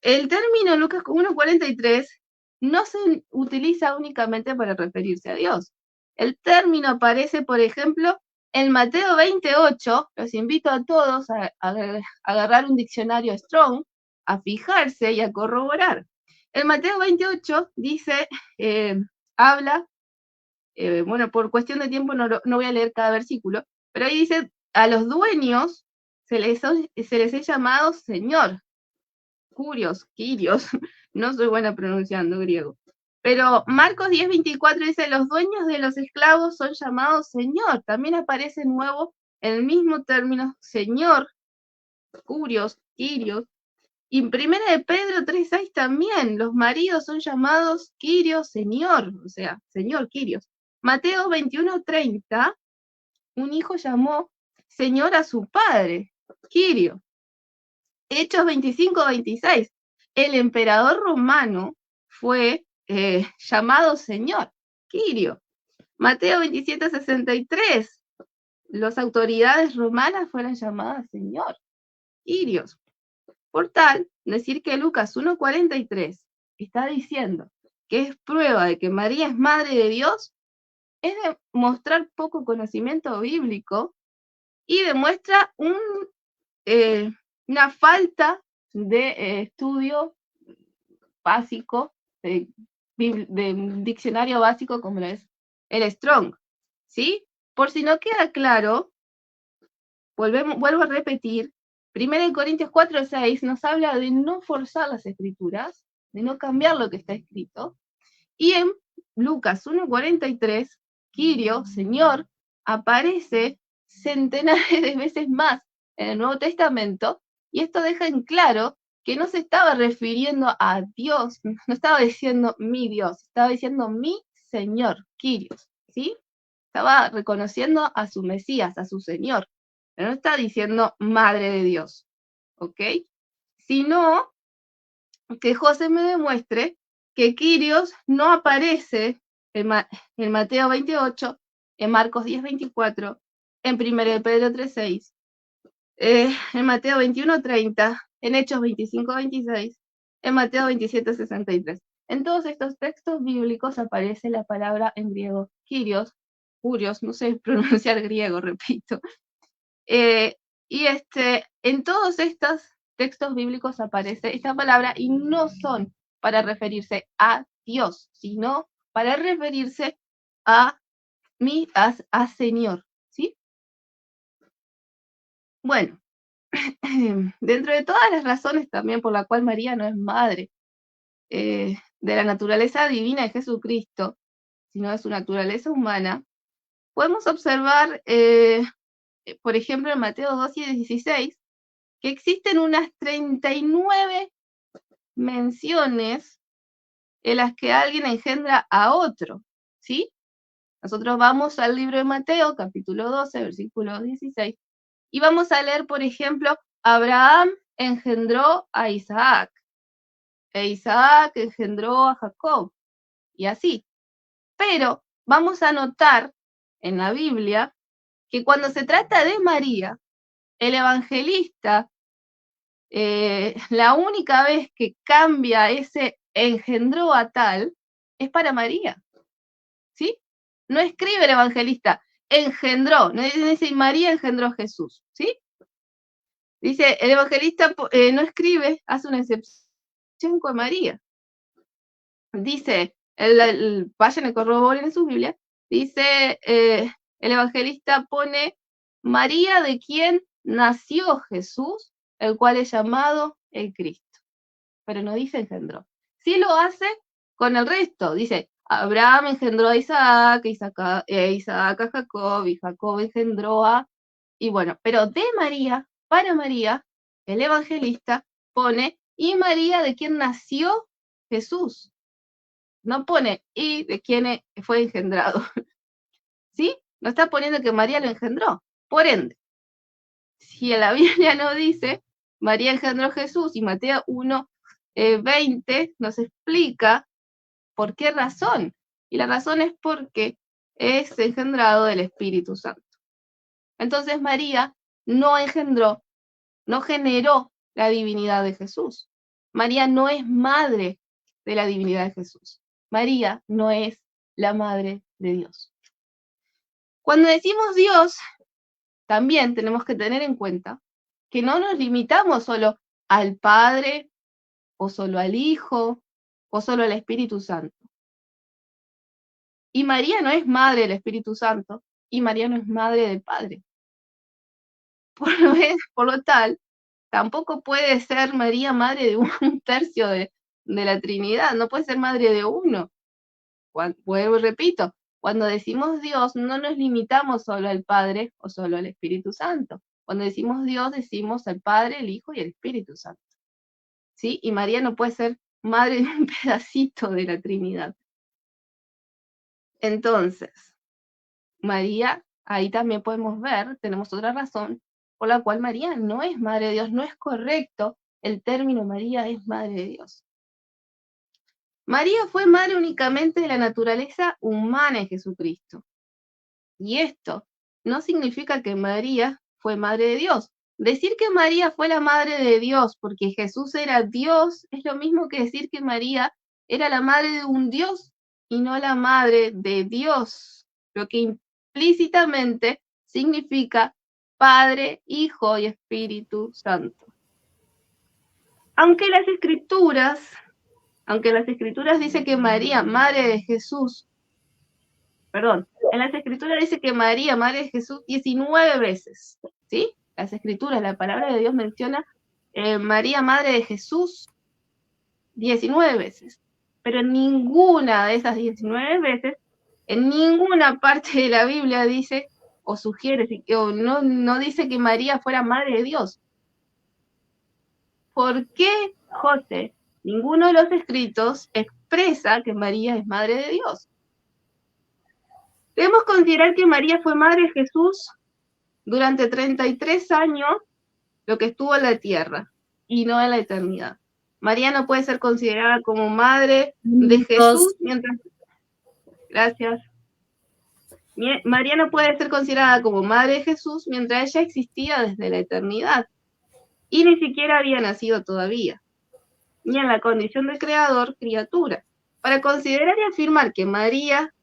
el término Lucas 1:43 no se utiliza únicamente para referirse a Dios. El término aparece, por ejemplo, en Mateo 28. Los invito a todos a agarrar un diccionario Strong, a fijarse y a corroborar. El Mateo 28 dice, habla, bueno, por cuestión de tiempo no voy a leer cada versículo, pero ahí dice, a los dueños se les ha llamado Señor. Curios, Kyrios, no soy buena pronunciando griego. Pero Marcos 10:24 dice, los dueños de los esclavos son llamados Señor. También aparece nuevo el mismo término Señor, Curios, Kyrios. Y en 1 de Pedro 3:6 también, los maridos son llamados Kyrios, Señor, o sea, Señor, Kyrios. Mateo 21:30, un hijo llamó Señor a su padre, Kyrio. Hechos 25:26, el emperador romano fue llamado Señor, Quirio. Mateo 27:63, las autoridades romanas fueron llamadas Señor, Quirios. Por tal, decir que Lucas 1:43 está diciendo que es prueba de que María es madre de Dios, es demostrar poco conocimiento bíblico y demuestra una falta de estudio básico, de diccionario básico como lo es el Strong, ¿sí? Por si no queda claro, vuelvo a repetir, 1 Corintios 4:6 nos habla de no forzar las escrituras, de no cambiar lo que está escrito, y en Lucas 1:43, Quirio, Señor, aparece centenares de veces más en el Nuevo Testamento, y esto deja en claro que no se estaba refiriendo a Dios, no estaba diciendo mi Dios, estaba diciendo mi Señor, Kyrios, ¿sí? Estaba reconociendo a su Mesías, a su Señor, pero no está diciendo Madre de Dios, ¿ok? Sino que José me demuestre que Kyrios no aparece en Mateo 28, en Marcos 10:24, en 1 de Pedro 3:6, en Mateo 21:30, en Hechos 25:26, en Mateo 27:63. En todos estos textos bíblicos aparece la palabra en griego Kyrios, Curios, no sé pronunciar griego, repito. Y en todos estos textos bíblicos aparece esta palabra y no son para referirse a Dios, sino para referirse a Señor, ¿sí? Bueno, dentro de todas las razones también por la cual María no es madre de la naturaleza divina de Jesucristo, sino de su naturaleza humana, podemos observar, por ejemplo, en Mateo 2:16, que existen unas 39 menciones en las que alguien engendra a otro, ¿sí? Nosotros vamos al libro de Mateo, capítulo 12, versículo 16, y vamos a leer, por ejemplo, Abraham engendró a Isaac, e Isaac engendró a Jacob, y así. Pero vamos a notar en la Biblia que cuando se trata de María, el evangelista, la única vez que cambia ese engendró a tal, es para María, ¿sí? No escribe el evangelista, engendró, no dice María engendró a Jesús, ¿sí? Dice, el evangelista no escribe, hace una excepción con María. Dice, vayan y corroboren en su Biblia, dice, el evangelista pone María de quien nació Jesús, el cual es llamado el Cristo, pero no dice engendró. Sí lo hace con el resto, dice, Abraham engendró a Isaac, Isaac a Jacob, y Jacob engendró a, y bueno, pero de María, para María, el evangelista pone, y María de quien nació Jesús. No pone, y de quien fue engendrado. ¿Sí? No está poniendo que María lo engendró. Por ende, si en la Biblia no dice, María engendró a Jesús, y Mateo 1:20 nos explica por qué razón. Y la razón es porque es engendrado del Espíritu Santo. Entonces María no engendró, no generó la divinidad de Jesús. María no es madre de la divinidad de Jesús. María no es la madre de Dios. Cuando decimos Dios, también tenemos que tener en cuenta que no nos limitamos solo al Padre, o solo al Hijo, o solo al Espíritu Santo. Y María no es madre del Espíritu Santo, y María no es madre del Padre. Por lo tal, tampoco puede ser María madre de un tercio de la Trinidad, no puede ser madre de uno. Vuelvo y repito, cuando decimos Dios, no nos limitamos solo al Padre o solo al Espíritu Santo. Cuando decimos Dios, decimos al Padre, el Hijo y el Espíritu Santo. ¿Sí? Y María no puede ser madre de un pedacito de la Trinidad. Entonces, María, ahí también podemos ver, tenemos otra razón por la cual María no es madre de Dios, no es correcto el término María es madre de Dios. María fue madre únicamente de la naturaleza humana en Jesucristo. Y esto no significa que María fue madre de Dios. Decir que María fue la madre de Dios porque Jesús era Dios es lo mismo que decir que María era la madre de un Dios y no la madre de Dios, lo que implícitamente significa Padre, Hijo y Espíritu Santo. Aunque en las Escrituras dice que María, madre de Jesús, en las Escrituras dice que María, madre de Jesús, 19 veces, ¿sí? Las Escrituras, la palabra de Dios menciona María, madre de Jesús, 19 veces. Pero en ninguna de esas 19 veces, en ninguna parte de la Biblia dice, o sugiere, o no dice que María fuera madre de Dios. ¿Por qué, José? Ninguno de los escritos expresa que María es madre de Dios. Debemos considerar que María fue madre de Jesús durante 33 años, lo que estuvo en la tierra, y no en la eternidad. María no puede ser considerada como madre de Jesús mientras... Gracias. María no puede ser considerada como madre de Jesús mientras ella existía desde la eternidad, y ni siquiera había nacido todavía, ni en la condición de creador, criatura. Para considerar y afirmar que María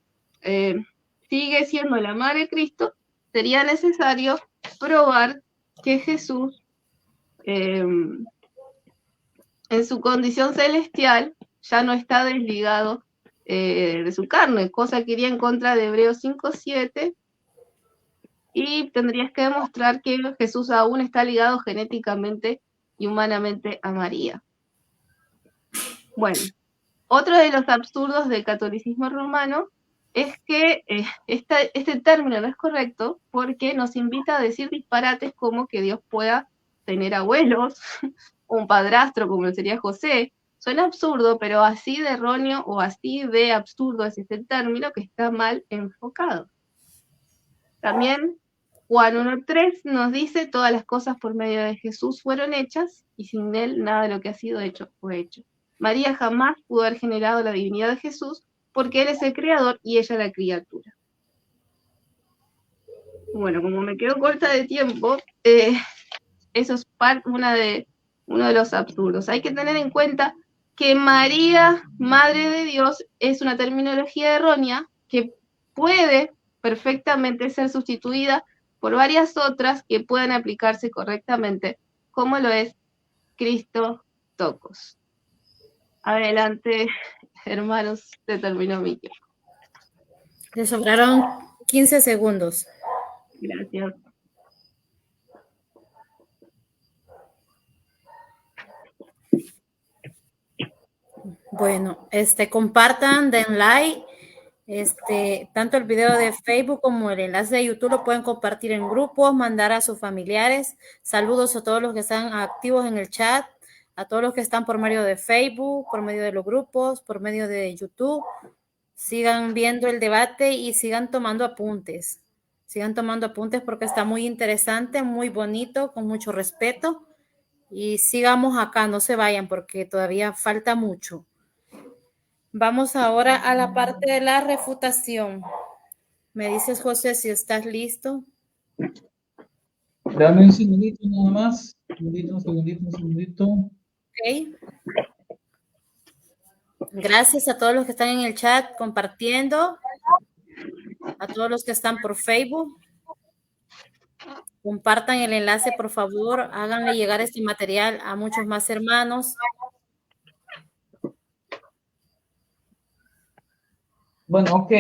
sigue siendo la madre de Cristo, sería necesario probar que Jesús, en su condición celestial, ya no está desligado de su carne, cosa que iría en contra de Hebreos 5:7, y tendrías que demostrar que Jesús aún está ligado genéticamente y humanamente a María. Bueno, otro de los absurdos del catolicismo romano es que este término no es correcto porque nos invita a decir disparates como que Dios pueda tener abuelos, un padrastro como sería José, Suena absurdo, pero así de erróneo o así de absurdo es este término que está mal enfocado. También Juan 1:3 nos dice, todas las cosas por medio de Jesús fueron hechas y sin él nada de lo que ha sido hecho fue hecho. María jamás pudo haber generado la divinidad de Jesús porque él es el creador y ella la criatura. Bueno, como me quedo corta de tiempo, eso es uno de los absurdos. Hay que tener en cuenta que María, Madre de Dios, es una terminología errónea que puede perfectamente ser sustituida por varias otras que pueden aplicarse correctamente, como lo es Cristo Tocos. Adelante, hermanos, se terminó mi tiempo.
Le sobraron 15 segundos.
Gracias.
Bueno, compartan, den like, tanto el video de Facebook como el enlace de YouTube lo pueden compartir en grupos, mandar a sus familiares. Saludos a todos los que están activos en el chat, a todos los que están por medio de Facebook, por medio de los grupos, por medio de YouTube. Sigan viendo el debate y sigan tomando apuntes. Sigan tomando apuntes porque está muy interesante, muy bonito, con mucho respeto. Y sigamos acá, no se vayan porque todavía falta mucho. Vamos ahora a la parte de la refutación. Me dices, José, si estás listo.
Dame un segundito nada más. Un segundito.
Ok. Gracias a todos los que están en el chat compartiendo. A todos los que están por Facebook. Compartan el enlace, por favor. Háganle llegar este material a muchos más hermanos.
Bueno, ok.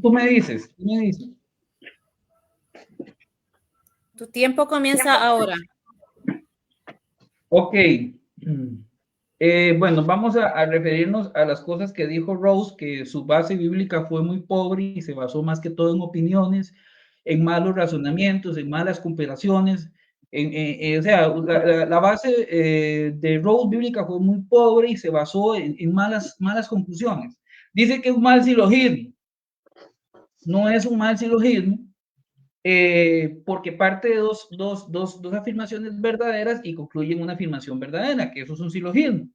Tú me dices.
Tu tiempo comienza ahora.
Ok. Bueno, vamos a referirnos a las cosas que dijo Rose, que su base bíblica fue muy pobre y se basó más que todo en opiniones, en malos razonamientos, en malas comparaciones. O sea, la base de Rose bíblica fue muy pobre y se basó en malas conclusiones. Dice que es un mal silogismo. No es un mal silogismo, porque parte de dos afirmaciones verdaderas y concluyen una afirmación verdadera, que eso es un silogismo.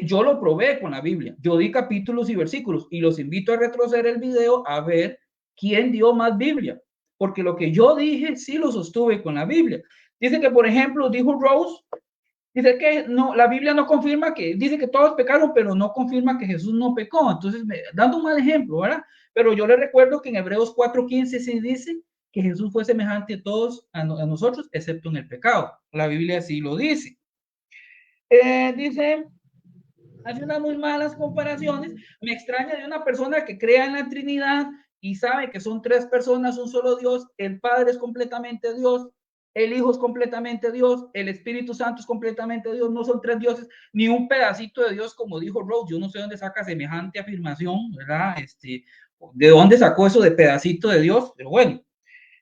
Yo lo probé con la Biblia. Yo di capítulos y versículos y los invito a retroceder el video a ver quién dio más Biblia, porque lo que yo dije sí lo sostuve con la Biblia. Dice que, por ejemplo, dijo Rose, dice que no, la Biblia no confirma dice que todos pecaron, pero no confirma que Jesús no pecó. Entonces, dando un mal ejemplo, ¿verdad? Pero yo le recuerdo que en Hebreos 4:15 se dice que Jesús fue semejante a todos, a nosotros, excepto en el pecado. La Biblia sí lo dice. Dice, hace unas muy malas comparaciones. Me extraña de una persona que crea en la Trinidad y sabe que son tres personas, un solo Dios. El Padre es completamente Dios, el Hijo es completamente Dios, el Espíritu Santo es completamente Dios. No son tres dioses, ni un pedacito de Dios, como dijo Rose. Yo no sé dónde saca semejante afirmación, ¿verdad? ¿De dónde sacó eso de pedacito de Dios? Pero bueno.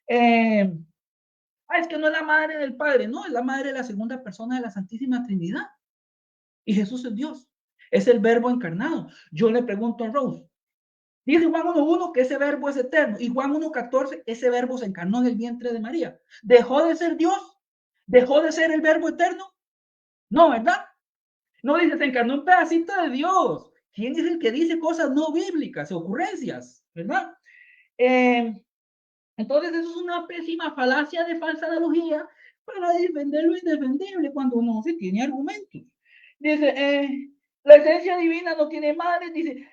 Es que no es la madre del Padre, no, es la madre de la segunda persona de la Santísima Trinidad. Y Jesús es Dios. Es el verbo encarnado. Yo le pregunto a Rose, dice Juan 1:1 que ese verbo es eterno, y Juan 1:14 ese verbo se encarnó en el vientre de María. ¿Dejó de ser Dios? ¿Dejó de ser el verbo eterno? No, ¿verdad? No dice se encarnó un pedacito de Dios. ¿Quién es el que dice cosas no bíblicas, ocurrencias? ¿Verdad? Entonces eso es una pésima falacia de falsa analogía para defender lo indefendible cuando no se tiene argumentos. Dice, la esencia divina no tiene madre, dice,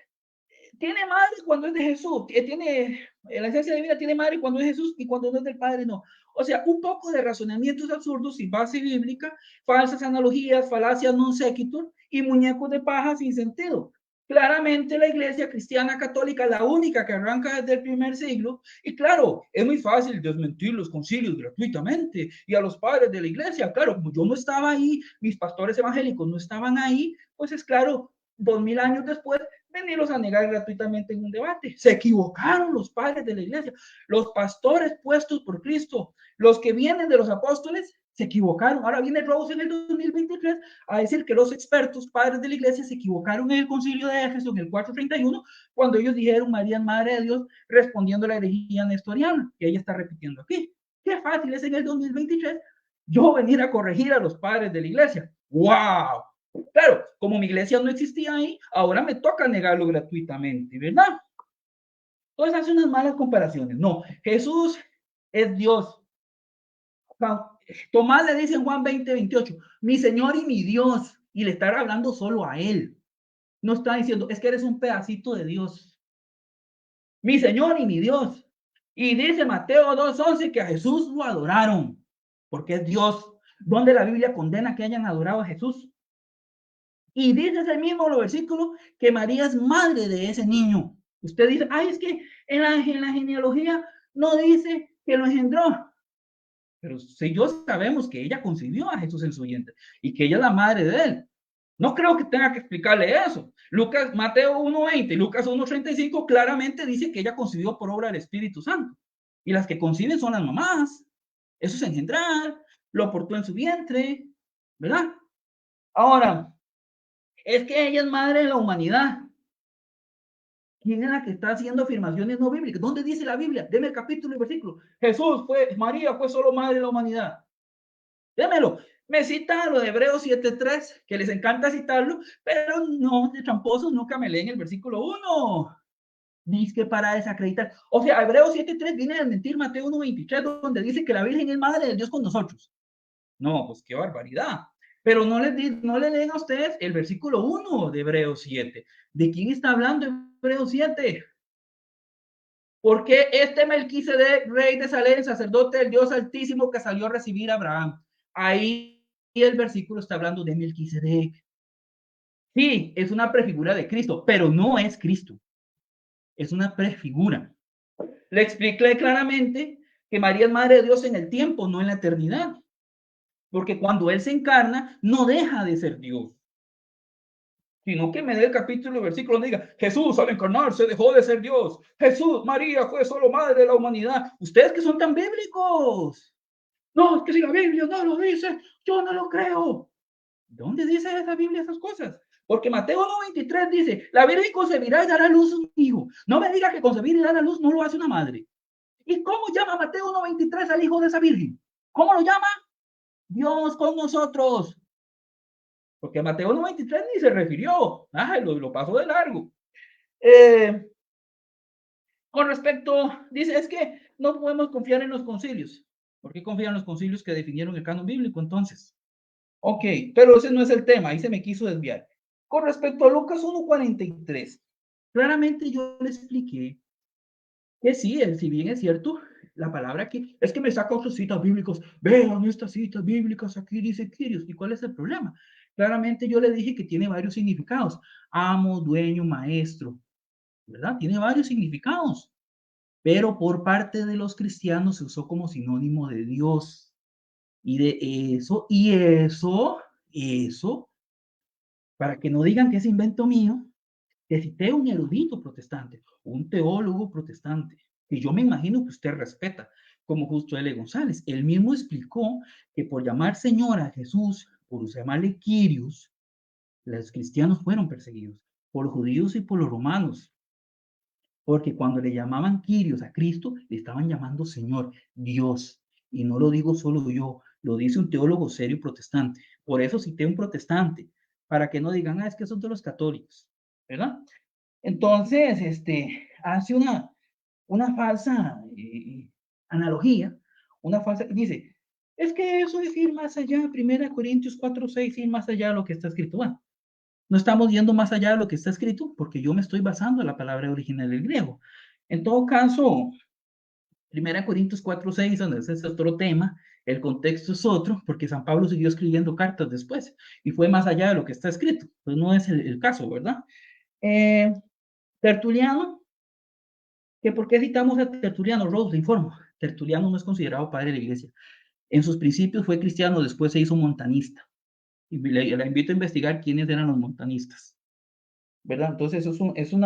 tiene madre cuando es de Jesús, la esencia divina tiene madre cuando es Jesús y cuando no es del Padre no. O sea, un poco de razonamientos absurdos sin base bíblica, falsas analogías, falacias non sequitur y muñecos de paja sin sentido. Claramente la iglesia cristiana católica, la única que arranca desde el primer siglo, y claro, es muy fácil desmentir los concilios gratuitamente y a los padres de la iglesia, claro, como yo no estaba ahí, mis pastores evangélicos no estaban ahí, pues es claro, 2000 años después, venirlos a negar gratuitamente en un debate. Se equivocaron los padres de la iglesia, los pastores puestos por Cristo, los que vienen de los apóstoles,
Se equivocaron. Ahora viene Rose en el 2023 a decir que los expertos, padres de la iglesia, se equivocaron en el concilio de Éfeso, en el 431, cuando ellos dijeron María es madre de Dios, respondiendo a la herejía nestoriana, que ella está repitiendo aquí. Qué fácil es en el 2023 yo venir a corregir a los padres de la iglesia. ¡Wow! Claro, como mi iglesia no existía ahí, ahora me toca negarlo gratuitamente, ¿verdad? Entonces hace unas malas comparaciones. No, Jesús es Dios. Tomás le dice en Juan 20:28, mi Señor y mi Dios, y le está hablando solo a él. No está diciendo, es que eres un pedacito de Dios. Mi Señor y mi Dios. Y dice Mateo 2:11 que a Jesús lo adoraron, porque es Dios. ¿Dónde la Biblia condena que hayan adorado a Jesús? Y dice ese mismo versículo que María es madre de ese niño. Usted dice, ay, es que en la genealogía no dice que lo engendró. Pero si yo sabemos que ella concibió a Jesús en su vientre y que ella es la madre de él. No creo que tenga que explicarle eso. Mateo 1:20 y Lucas 1:35 claramente dice que ella concibió por obra del Espíritu Santo. Y las que conciben son las mamás. Eso es engendrar, lo aportó en su vientre, ¿verdad? Ahora, es que ella es madre de la humanidad. ¿Quién es la que está haciendo afirmaciones no bíblicas? ¿Dónde dice la Biblia? Deme el capítulo y versículo. María fue solo madre de la humanidad. Démelo. Me cita lo de Hebreos 7:3, que les encanta citarlo, pero no, de tramposos nunca me leen el versículo 1. Dice que para desacreditar. O sea, Hebreos 7:3 viene a desmentir Mateo 1:23, donde dice que la Virgen es madre de Dios con nosotros. No, pues qué barbaridad. Pero no le leen a ustedes el versículo 1 de Hebreos 7. ¿De quién está hablando Hebreos 7? Porque este Melquisedec, rey de Salem, sacerdote del Dios Altísimo que salió a recibir a Abraham. Ahí el versículo está hablando de Melquisedec. Sí, es una prefigura de Cristo, pero no es Cristo. Es una prefigura. Le expliqué claramente que María es madre de Dios en el tiempo, no en la eternidad. Porque cuando Él se encarna, no deja de ser Dios. Sino que me dé el capítulo y versículo donde diga, Jesús al encarnarse dejó de ser Dios. Jesús, María fue solo madre de la humanidad. Ustedes que son tan bíblicos. No, es que si la Biblia no lo dice, yo no lo creo. ¿Dónde dice esa Biblia esas cosas? Porque Mateo 1:23 dice, la Virgen concebirá y dará a luz un hijo. No me diga que concebir y dar a luz no lo hace una madre. ¿Y cómo llama Mateo 1:23 al hijo de esa Virgen? ¿Cómo lo llama? Dios con nosotros. Porque Mateo 1:23 ni se refirió. Lo pasó de largo. Con respecto, dice, es que no podemos confiar en los concilios. ¿Por qué confían en los concilios que definieron el canon bíblico entonces? Ok, pero ese no es el tema, ahí se me quiso desviar. Con respecto a Lucas 1:43, claramente yo le expliqué que sí, si bien es cierto, la palabra aquí, es que me saca otras citas bíblicas, vean estas citas bíblicas, aquí dice Kyrios, ¿y cuál es el problema? Claramente yo le dije que tiene varios significados, amo, dueño, maestro, ¿verdad? Tiene varios significados, pero por parte de los cristianos se usó como sinónimo de Dios. Y de eso, para que no digan que es invento mío, te cité un erudito protestante, un teólogo protestante, que yo me imagino que usted respeta, como Justo L. González. Él mismo explicó que por llamar Señor a Jesús, por llamarle Kyrios, los cristianos fueron perseguidos, por los judíos y por los romanos, porque cuando le llamaban Kyrios a Cristo, le estaban llamando Señor, Dios. Y no lo digo solo yo, lo dice un teólogo serio protestante. Por eso cité un protestante, para que no digan, es que son de los católicos, ¿verdad? Entonces, hace una falsa analogía, dice, es que eso es ir más allá, 1 Corintios 4:6, ir más allá de lo que está escrito. Bueno, no estamos yendo más allá de lo que está escrito, porque yo me estoy basando en la palabra original del griego. En todo caso, 1 Corintios 4:6, donde ese es otro tema, el contexto es otro, porque San Pablo siguió escribiendo cartas después, y fue más allá de lo que está escrito. Pues no es el caso, ¿verdad? Tertuliano, que por qué citamos a Tertuliano, Rose, le informo. Tertuliano no es considerado padre de la iglesia. En sus principios fue cristiano, después se hizo montanista. Y la invito a investigar quiénes eran los montanistas. ¿Verdad? Entonces, es un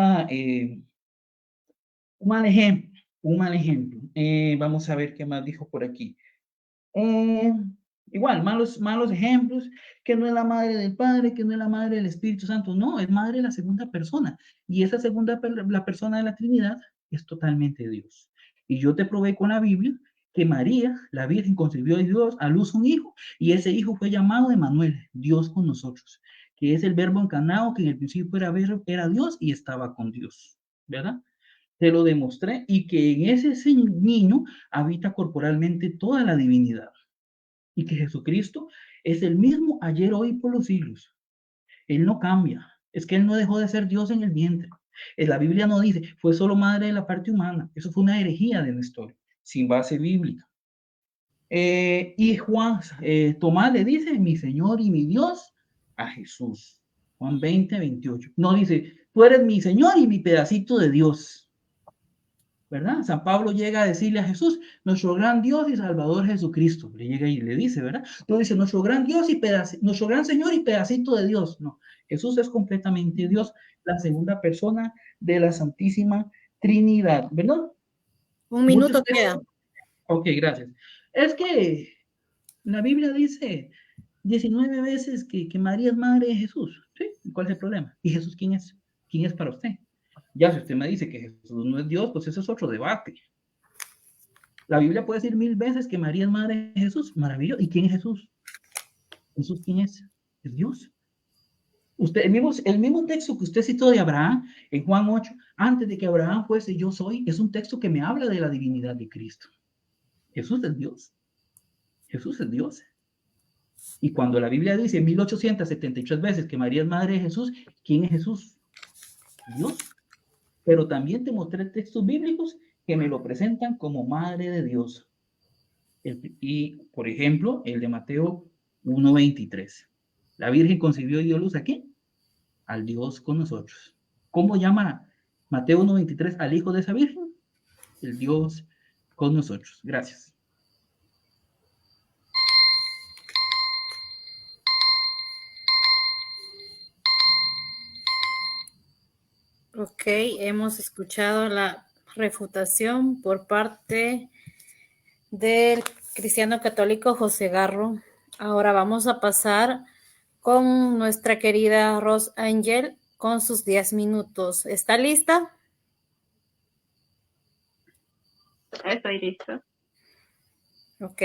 mal ejemplo, un mal ejemplo. Vamos a ver qué más dijo por aquí. Igual, malos ejemplos, que no es la madre del Padre, que no es la madre del Espíritu Santo, no, es madre de la segunda persona. Y esa la persona de la Trinidad, es totalmente Dios. Y yo te probé con la Biblia que María, la Virgen, concibió de Dios a luz un hijo, y ese hijo fue llamado Emmanuel, Dios con nosotros, que es el verbo encarnado, que en el principio era Dios y estaba con Dios, ¿verdad? Te lo demostré, y que en ese niño habita corporalmente toda la divinidad, y que Jesucristo es el mismo ayer, hoy, por los siglos. Él no cambia, es que Él no dejó de ser Dios en el vientre. La Biblia no dice, fue solo madre de la parte humana. Eso fue una herejía de Nestor, sin base bíblica. Y Tomás le dice, mi Señor y mi Dios, a Jesús. Juan 20:28. No dice, tú eres mi Señor y mi pedacito de Dios. ¿Verdad? San Pablo llega a decirle a Jesús, nuestro gran Dios y Salvador Jesucristo. Le llega y le dice, ¿verdad? No dice, nuestro gran Dios y nuestro gran Señor y pedacito de Dios. No, Jesús es completamente Dios, la segunda persona de la Santísima Trinidad, ¿verdad?
Un
Muchos
minuto queda.
Ok, gracias. Es que la Biblia dice 19 veces que María es madre de Jesús. ¿Sí? ¿Cuál es el problema? ¿Y Jesús quién es? ¿Quién es para usted? Ya, si usted me dice que Jesús no es Dios, pues eso es otro debate. La Biblia puede decir 1000 veces que María es madre de Jesús. Maravilloso. ¿Y quién es Jesús? ¿Jesús quién es? Es Dios. El mismo texto que usted citó de Abraham en Juan 8, antes de que Abraham fuese yo soy, es un texto que me habla de la divinidad de Cristo. Jesús es Dios. Jesús es Dios. Y cuando la Biblia dice 1873 veces que María es madre de Jesús, ¿quién es Jesús? Dios. Pero también te mostré textos bíblicos que me lo presentan como madre de Dios. Y, por ejemplo, el de Mateo 1:23. La Virgen concibió y dio luz, ¿a quién? Al Dios con nosotros. ¿Cómo llama Mateo 1:23 al hijo de esa Virgen? El Dios con nosotros. Gracias.
Ok, hemos escuchado la refutación por parte del cristiano católico José Garro. Ahora vamos a pasar con nuestra querida Ros Angel con sus 10 minutos. ¿Está lista?
Estoy lista.
Ok,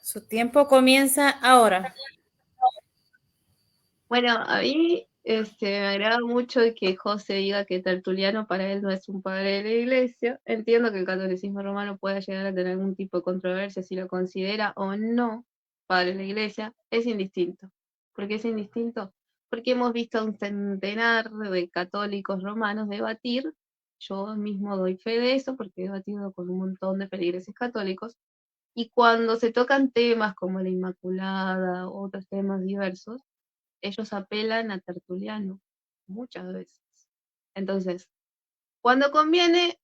su tiempo comienza ahora.
Bueno, a mí me agrada mucho que José diga que Tertuliano para él no es un padre de la iglesia. Entiendo que el catolicismo romano pueda llegar a tener algún tipo de controversia si lo considera o no padre de la iglesia. Es indistinto. ¿Por qué es indistinto? Porque hemos visto a un centenar de católicos romanos debatir. Yo mismo doy fe de eso porque he debatido con un montón de feligreses católicos. Y cuando se tocan temas como la Inmaculada, otros temas diversos, ellos apelan a Tertuliano muchas veces. Entonces, cuando conviene,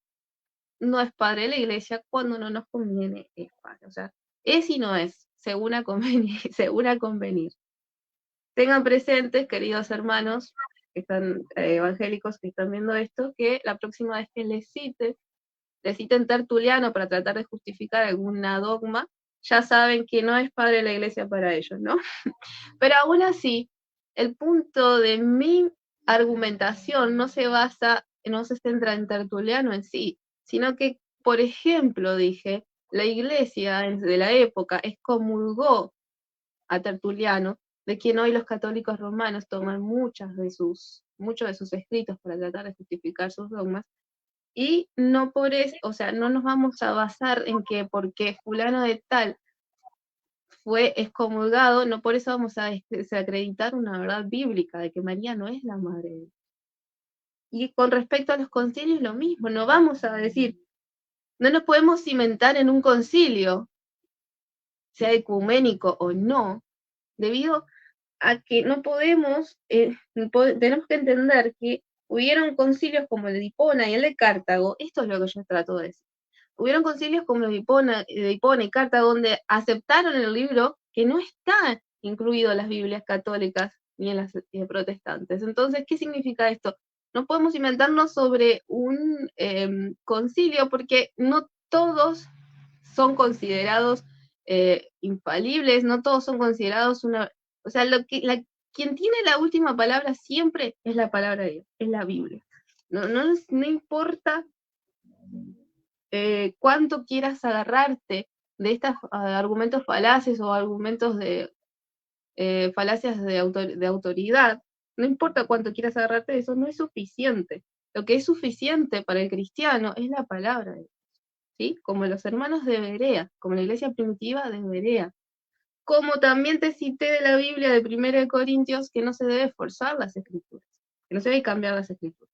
no es padre de la iglesia, cuando no nos conviene, es padre. O sea, es y no es, según a convenir. Según a convenir. Tengan presentes, queridos hermanos que están evangélicos que están viendo esto, que la próxima vez que les citen Tertuliano para tratar de justificar alguna dogma, ya saben que no es padre de la iglesia para ellos, ¿no? Pero aún así, el punto de mi argumentación no se centra en Tertuliano en sí, sino que, por ejemplo, dije, la iglesia de la época excomulgó a Tertuliano, de quien hoy los católicos romanos toman muchos de sus escritos para tratar de justificar sus dogmas, y no por eso, o sea, no nos vamos a basar en que porque fulano de tal fue excomulgado, no por eso vamos a desacreditar una verdad bíblica de que María no es la madre de Dios. Y con respecto a los concilios, lo mismo, no vamos a decir, no nos podemos cimentar en un concilio, sea ecuménico o no, debido a que no podemos, tenemos que entender que hubieron concilios como el de Hipona y el de Cartago, esto es lo que yo trato de decir. Hubieron concilios como el de Hipona y Cartago donde aceptaron el libro que no está incluido en las Biblias católicas ni en las protestantes. Entonces, ¿qué significa esto? No podemos inventarnos sobre un concilio porque no todos son considerados infalibles, no todos son considerados una... O sea, quien tiene la última palabra siempre es la palabra de Dios, es la Biblia. No importa cuánto quieras agarrarte de estos argumentos falaces o argumentos de falacias de autoridad, no importa cuánto quieras agarrarte de eso, no es suficiente. Lo que es suficiente para el cristiano es la palabra de Dios, ¿sí? Como los hermanos de Berea, como la iglesia primitiva de Berea. Como también te cité de la Biblia de 1 Corintios, que no se debe forzar las escrituras, que no se debe cambiar las escrituras.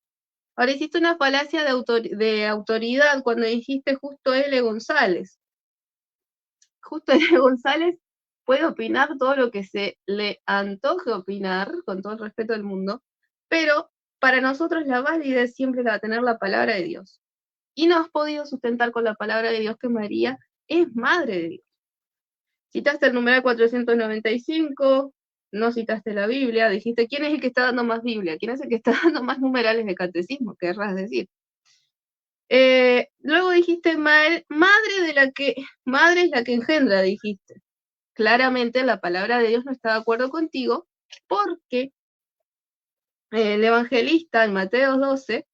Ahora hiciste una falacia de autoridad cuando dijiste justo L. González. Justo L. González puede opinar todo lo que se le antoje opinar, con todo el respeto del mundo, pero para nosotros la validez siempre la va a tener la palabra de Dios. Y no has podido sustentar con la palabra de Dios que María es madre de Dios. Citaste el numeral 495, no citaste la Biblia, dijiste, ¿quién es el que está dando más Biblia? ¿Quién es el que está dando más numerales de catecismo? Querrás decir. Luego dijiste, madre es la que engendra, dijiste. Claramente la palabra de Dios no está de acuerdo contigo, porque el evangelista en Mateo 12,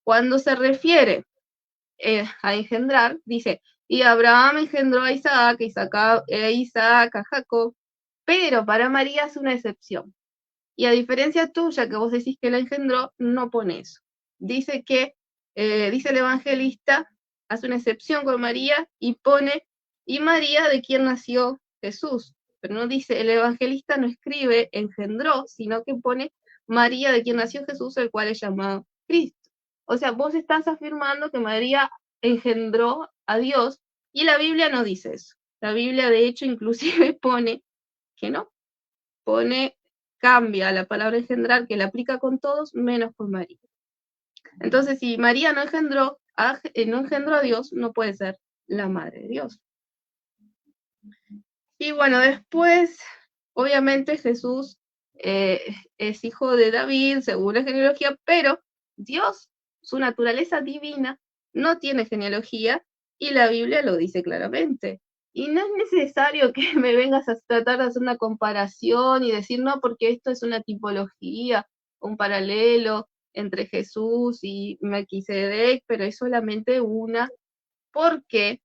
cuando se refiere a engendrar, dice, y Abraham engendró a Isaac, Isaac a Jacob, pero para María es una excepción. Y a diferencia tuya, que vos decís que la engendró, no pone eso. Dice el evangelista, hace una excepción con María y pone, y María de quien nació Jesús. Pero no dice, el evangelista no escribe engendró, sino que pone María de quien nació Jesús, el cual es llamado Cristo. O sea, vos estás afirmando que María engendró a Dios, y la Biblia no dice eso. La Biblia, de hecho, inclusive pone que no. Cambia la palabra engendrar, que la aplica con todos, menos con María. Entonces, si María no engendró a Dios, no puede ser la madre de Dios. Y bueno, después, obviamente Jesús es hijo de David, según la genealogía, pero Dios, su naturaleza divina, no tiene genealogía, y la Biblia lo dice claramente. Y no es necesario que me vengas a tratar de hacer una comparación y decir, no, porque esto es una tipología, un paralelo entre Jesús y Melquisedec, pero es solamente una, porque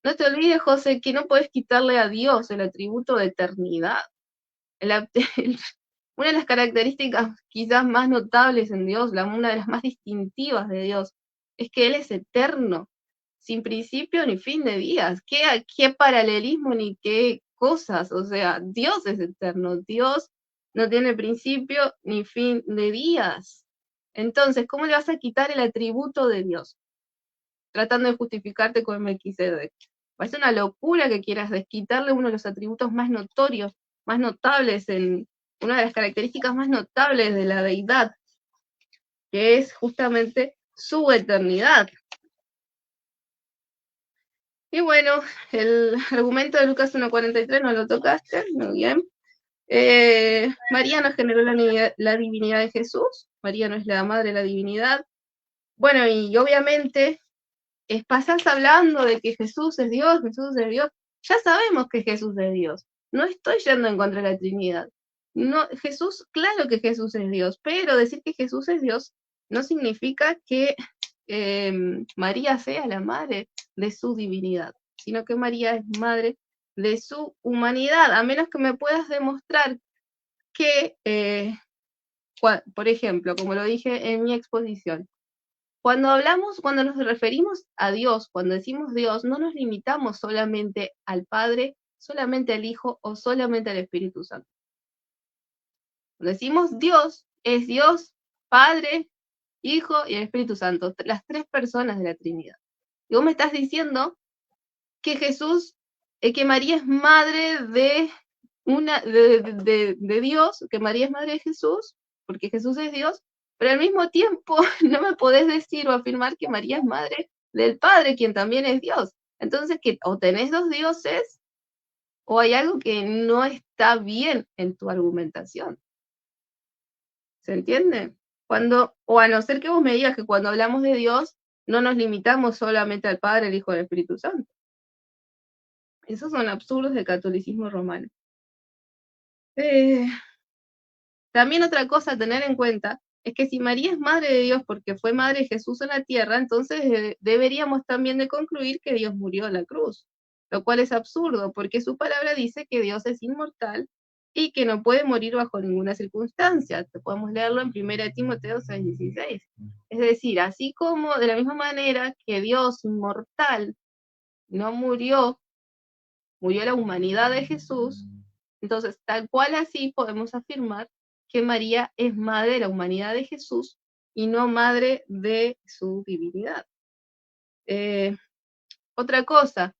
no te olvides, José, que no puedes quitarle a Dios el atributo de eternidad. Una de las características quizás más notables en Dios, una de las más distintivas de Dios, es que Él es eterno, sin principio ni fin de días. ¿Qué paralelismo ni qué cosas? O sea, Dios es eterno, Dios no tiene principio ni fin de días. Entonces, ¿cómo le vas a quitar el atributo de Dios? Tratando de justificarte con Melquisedec. Parece una locura que quieras desquitarle uno de los atributos más notorios, más notables, una de las características más notables de la deidad, que es justamente su eternidad. Y bueno, el argumento de Lucas 1:43 no lo tocaste, muy bien. María no generó la divinidad de Jesús, María no es la madre de la divinidad. Bueno, y obviamente pasás hablando de que Jesús es Dios, ya sabemos que Jesús es Dios, no estoy yendo en contra de la Trinidad. No, Jesús, claro que Jesús es Dios, pero decir que Jesús es Dios no significa que María sea la madre de su divinidad, sino que María es madre de su humanidad, a menos que me puedas demostrar que, por ejemplo, como lo dije en mi exposición, cuando nos referimos a Dios, cuando decimos Dios, no nos limitamos solamente al Padre, solamente al Hijo o solamente al Espíritu Santo. Cuando decimos Dios, es Dios, Padre, Hijo y el Espíritu Santo, las tres personas de la Trinidad. Y vos me estás diciendo que que María es madre de Dios, que María es madre de Jesús, porque Jesús es Dios, pero al mismo tiempo no me podés decir o afirmar que María es madre del Padre, quien también es Dios. Entonces, que o tenés dos dioses, o hay algo que no está bien en tu argumentación. ¿Se entiende? O a no ser que vos me digas que cuando hablamos de Dios, no nos limitamos solamente al Padre, el Hijo y el Espíritu Santo. Esos son absurdos del catolicismo romano. También otra cosa a tener en cuenta es que si María es madre de Dios porque fue madre de Jesús en la tierra, entonces deberíamos también de concluir que Dios murió en la cruz, lo cual es absurdo porque su palabra dice que Dios es inmortal y que no puede morir bajo ninguna circunstancia. Podemos leerlo en 1 Timoteo 6:16. Es decir, así como de la misma manera que Dios inmortal no murió, murió la humanidad de Jesús, entonces tal cual así podemos afirmar que María es madre de la humanidad de Jesús y no madre de su divinidad. Otra cosa,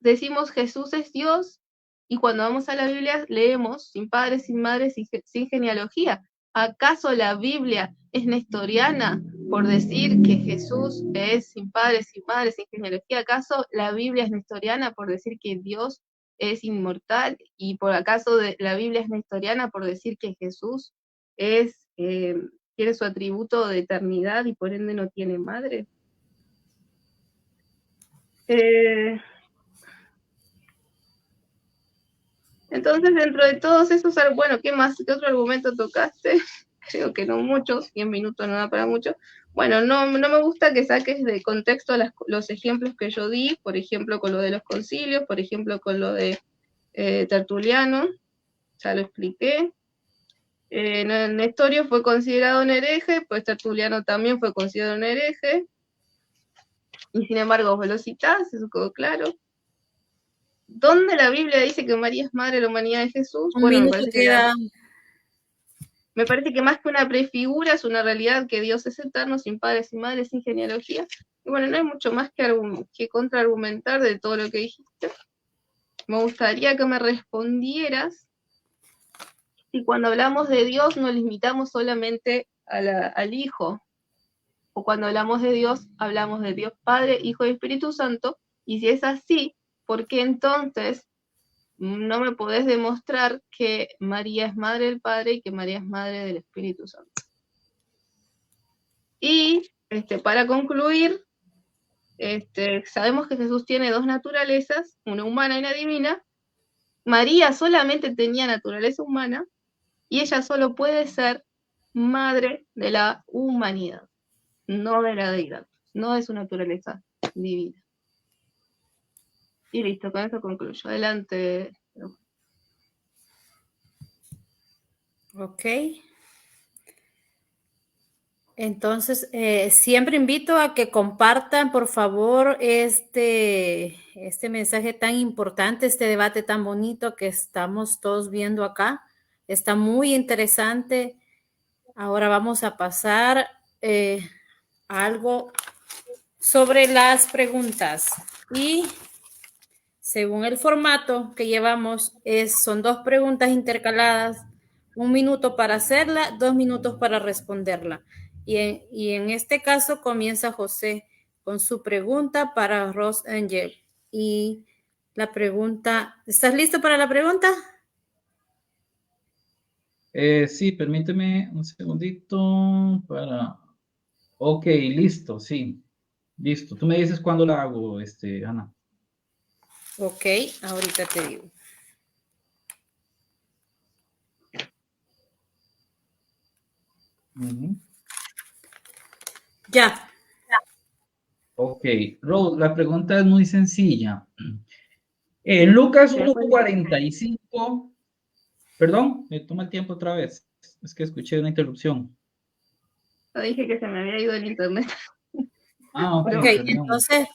decimos Jesús es Dios y cuando vamos a la Biblia leemos sin padre, sin madre, sin genealogía. ¿Acaso la Biblia es nestoriana por decir que Jesús es sin padre, sin madre, sin genealogía? ¿Acaso la Biblia es nestoriana por decir que Dios es inmortal? ¿Y por acaso la Biblia es nestoriana por decir que Jesús tiene su atributo de eternidad y por ende no tiene madre? Entonces, dentro de todos esos, bueno, ¿qué otro argumento tocaste? Creo que no muchos, 10 minutos no da para mucho. Bueno, no me gusta que saques de contexto los ejemplos que yo di, por ejemplo, con lo de los concilios, por ejemplo, con lo de Tertuliano, ya lo expliqué. Nestorio fue considerado un hereje, pues Tertuliano también fue considerado un hereje, y sin embargo vos lo citás, eso quedó claro. ¿Dónde la Biblia dice que María es madre de la humanidad de Jesús?
Un minuto queda.
Me parece que más que una prefigura es una realidad que Dios es eterno, sin padres, sin madres, sin genealogía. Y bueno, no hay mucho más que contraargumentar de todo lo que dijiste. Me gustaría que me respondieras si cuando hablamos de Dios nos limitamos solamente al Hijo, o cuando hablamos de Dios hablamos de Dios Padre, Hijo y Espíritu Santo, y si es así, ¿por qué entonces no me podés demostrar que María es madre del Padre y que María es madre del Espíritu Santo? Y para concluir, sabemos que Jesús tiene dos naturalezas, una humana y una divina. María solamente tenía naturaleza humana y ella solo puede ser madre de la humanidad, no de la deidad, no de su naturaleza divina. Y listo, con eso concluyo. Adelante.
Ok. Entonces, siempre invito a que compartan, por favor, este mensaje tan importante, este debate tan bonito que estamos todos viendo acá. Está muy interesante. Ahora vamos a pasar a algo sobre las preguntas. Y según el formato que llevamos, son 2 preguntas intercaladas, 1 minuto para hacerla, 2 minutos para responderla. Y en este caso comienza José con su pregunta para Ros Angel. Y la pregunta, ¿estás listo para la pregunta?
Sí, permíteme un segundito para... Ok, listo, sí. Listo. Tú me dices cuándo la hago, Ana.
Ok, ahorita te digo. Ya.
Ok, Rose, la pregunta es muy sencilla. En Lucas 1:45, perdón, me toma el tiempo otra vez. Es que escuché una interrupción.
Yo dije que se me había ido el internet.
Ok,
entonces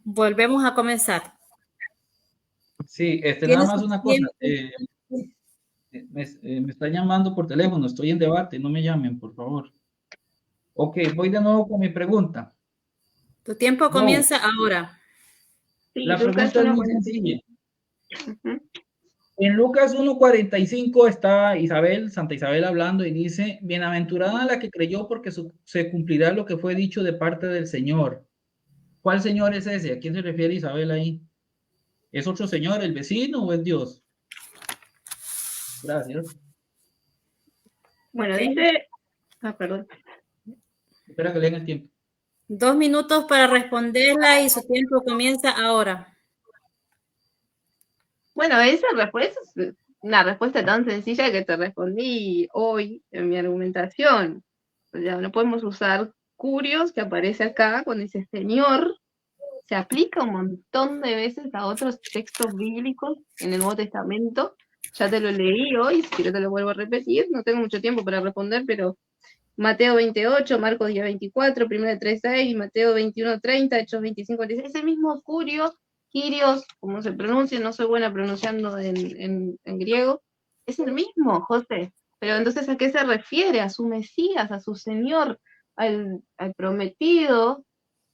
volvemos a comenzar.
Sí, nada más una cosa. Me está llamando por teléfono, estoy en debate, no me llamen, por favor. Ok, voy de nuevo con mi pregunta.
Tu tiempo comienza ahora.
Sí,
La pregunta es muy sencilla. En Lucas 1:45 está Santa Isabel hablando y dice, bienaventurada la que creyó porque se cumplirá lo que fue dicho de parte del Señor. ¿Cuál Señor es ese? ¿A quién se refiere Isabel ahí? ¿Es otro Señor, el vecino o es Dios? Gracias.
Bueno, dice... perdón.
Espera que lean el tiempo.
2 minutos para responderla y su tiempo comienza ahora.
Bueno, esa respuesta es una respuesta tan sencilla que te respondí hoy en mi argumentación. O sea, no podemos usar curios que aparece acá cuando dice Señor. Se aplica un montón de veces a otros textos bíblicos en el Nuevo Testamento. Ya te lo leí hoy, si quieres te lo vuelvo a repetir. No tengo mucho tiempo para responder, pero Mateo 28, Marcos 10, 24, 1 3, 6, Mateo 21, 30, Hechos 25, 26. Ese mismo Kyrios, como se pronuncia, no soy buena pronunciando en griego, es el mismo, José. Pero entonces, ¿a qué se refiere? A su Mesías, a su Señor, al prometido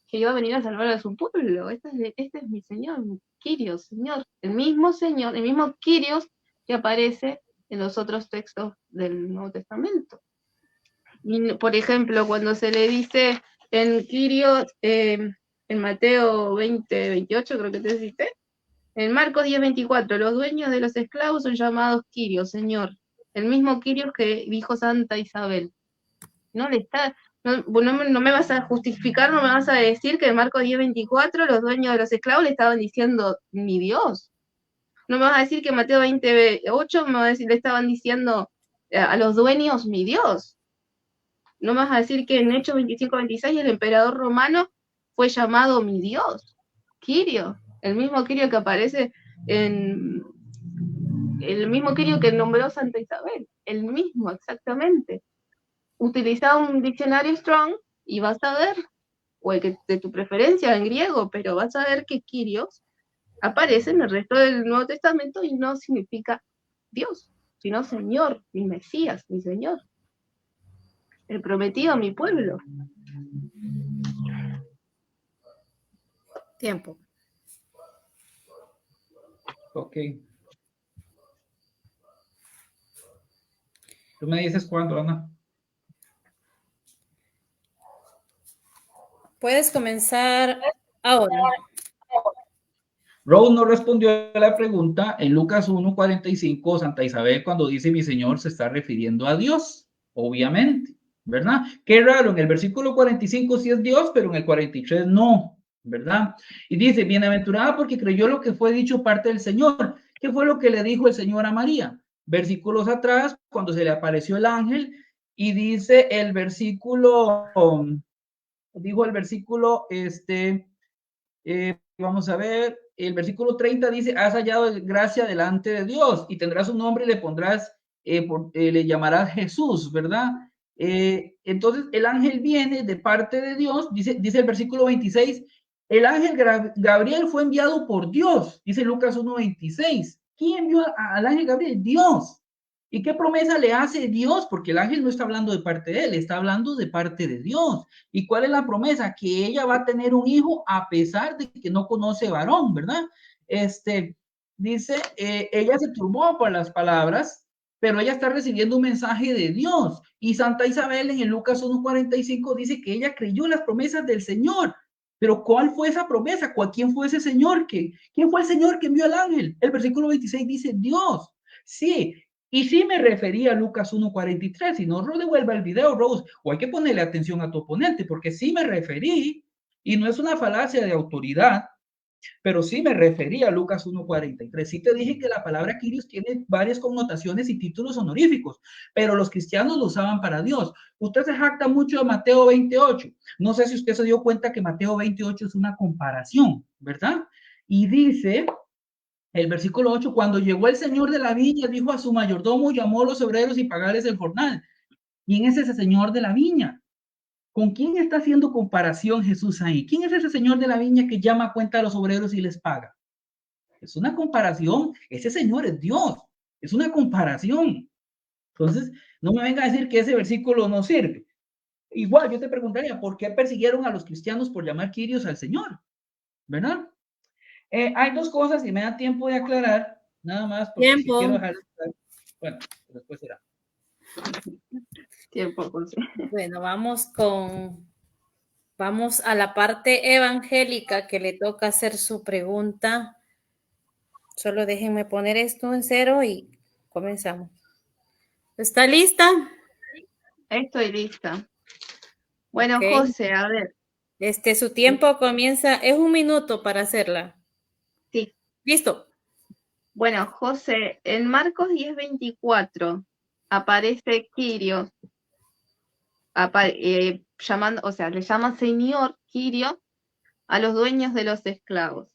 que iba a venir a salvar a su pueblo. Este es mi Señor, mi Kyrios, Señor. El mismo Señor, el mismo Kyrios que aparece en los otros textos del Nuevo Testamento. Y, por ejemplo, cuando se le dice en Kyrios, en Mateo 20, 28, creo que te dijiste, en Marcos 10, 24, los dueños de los esclavos son llamados Kyrios, Señor. El mismo Kyrios que dijo Santa Isabel. No le está, no me vas a justificar, no me vas a decir que en Marcos 10, 24 los dueños de los esclavos le estaban diciendo mi Dios. No me vas a decir que en Mateo 28 le estaban diciendo a los dueños mi Dios. No me vas a decir que en Hechos 25, 26 el emperador romano fue llamado mi Dios, Quirio, el mismo Quirio que aparece en el mismo Quirio que nombró Santa Isabel, el mismo exactamente. Utiliza un diccionario Strong y vas a ver, o el que de tu preferencia en griego, pero vas a ver que Kyrios aparece en el resto del Nuevo Testamento y no significa Dios, sino Señor, mi Mesías, mi Señor, el prometido a mi pueblo.
Tiempo.
Ok. Tú me dices cuándo, Ana.
Puedes comenzar ahora.
Rose no respondió a la pregunta. En Lucas 1:45, Santa Isabel cuando dice mi Señor se está refiriendo a Dios, obviamente, ¿verdad? Qué raro, en el versículo 45 sí es Dios, pero en el 43 no, ¿verdad? Y dice, bienaventurada porque creyó lo que fue dicho parte del Señor. ¿Qué fue lo que le dijo el Señor a María? Versículos atrás, cuando se le apareció el ángel, y dice el versículo, dijo el versículo, vamos a ver, el versículo 30 dice, has hallado gracia delante de Dios y tendrás un nombre y le pondrás, le llamarás Jesús, ¿verdad? Entonces el ángel viene de parte de Dios, dice el versículo 26, el ángel Gabriel fue enviado por Dios, dice Lucas 1:26. ¿Quién envió al ángel Gabriel? Dios. ¿Y qué promesa le hace Dios? Porque el ángel no está hablando de parte de él, está hablando de parte de Dios. ¿Y cuál es la promesa? Que ella va a tener un hijo a pesar de que no conoce varón, ¿verdad? Dice, ella se turbó por las palabras, pero ella está recibiendo un mensaje de Dios. Y Santa Isabel en el Lucas 1:45 dice que ella creyó las promesas del Señor. Pero ¿cuál fue esa promesa? ¿Quién fue ese Señor? ¿Quién fue el Señor que envió al ángel? El versículo 26 dice Dios. Sí, y sí me refería a Lucas 1:43, si no, devuelva el video, Rose, o hay que ponerle atención a tu oponente, porque sí me referí, y no es una falacia de autoridad, pero sí me referí a Lucas 1:43. Sí te dije que la palabra Kyrios tiene varias connotaciones y títulos honoríficos, pero los cristianos lo usaban para Dios. Usted se jacta mucho de Mateo 28. No sé si usted se dio cuenta que Mateo 28 es una comparación, ¿verdad? Y dice... El versículo 8, cuando llegó el señor de la viña, dijo a su mayordomo, llamó a los obreros y pagarles el jornal. ¿Quién es ese señor de la viña? ¿Con quién está haciendo comparación Jesús ahí? ¿Quién es ese señor de la viña que llama a cuenta a los obreros y les paga? Es una comparación. Ese señor es Dios. Es una comparación. Entonces, no me venga a decir que ese versículo no sirve. Igual, yo te preguntaría, ¿por qué persiguieron a los cristianos por llamar Kyrios al Señor? ¿Verdad? Hay dos cosas y me da tiempo de aclarar, nada más porque si quiero dejar... Bueno, después será.
Tiempo, José.
Bueno, vamos a la parte evangélica que le toca hacer su pregunta. Solo déjenme poner esto en 0 y comenzamos. ¿Está lista?
Estoy lista. Bueno,
Okay.
José, a ver.
Su tiempo comienza, es 1 minuto para hacerla.
Sí.
¿Listo?
Bueno, José, en Marcos 10:24 aparece Quirio, llamando, o sea, le llama Señor Quirio a los dueños de los esclavos.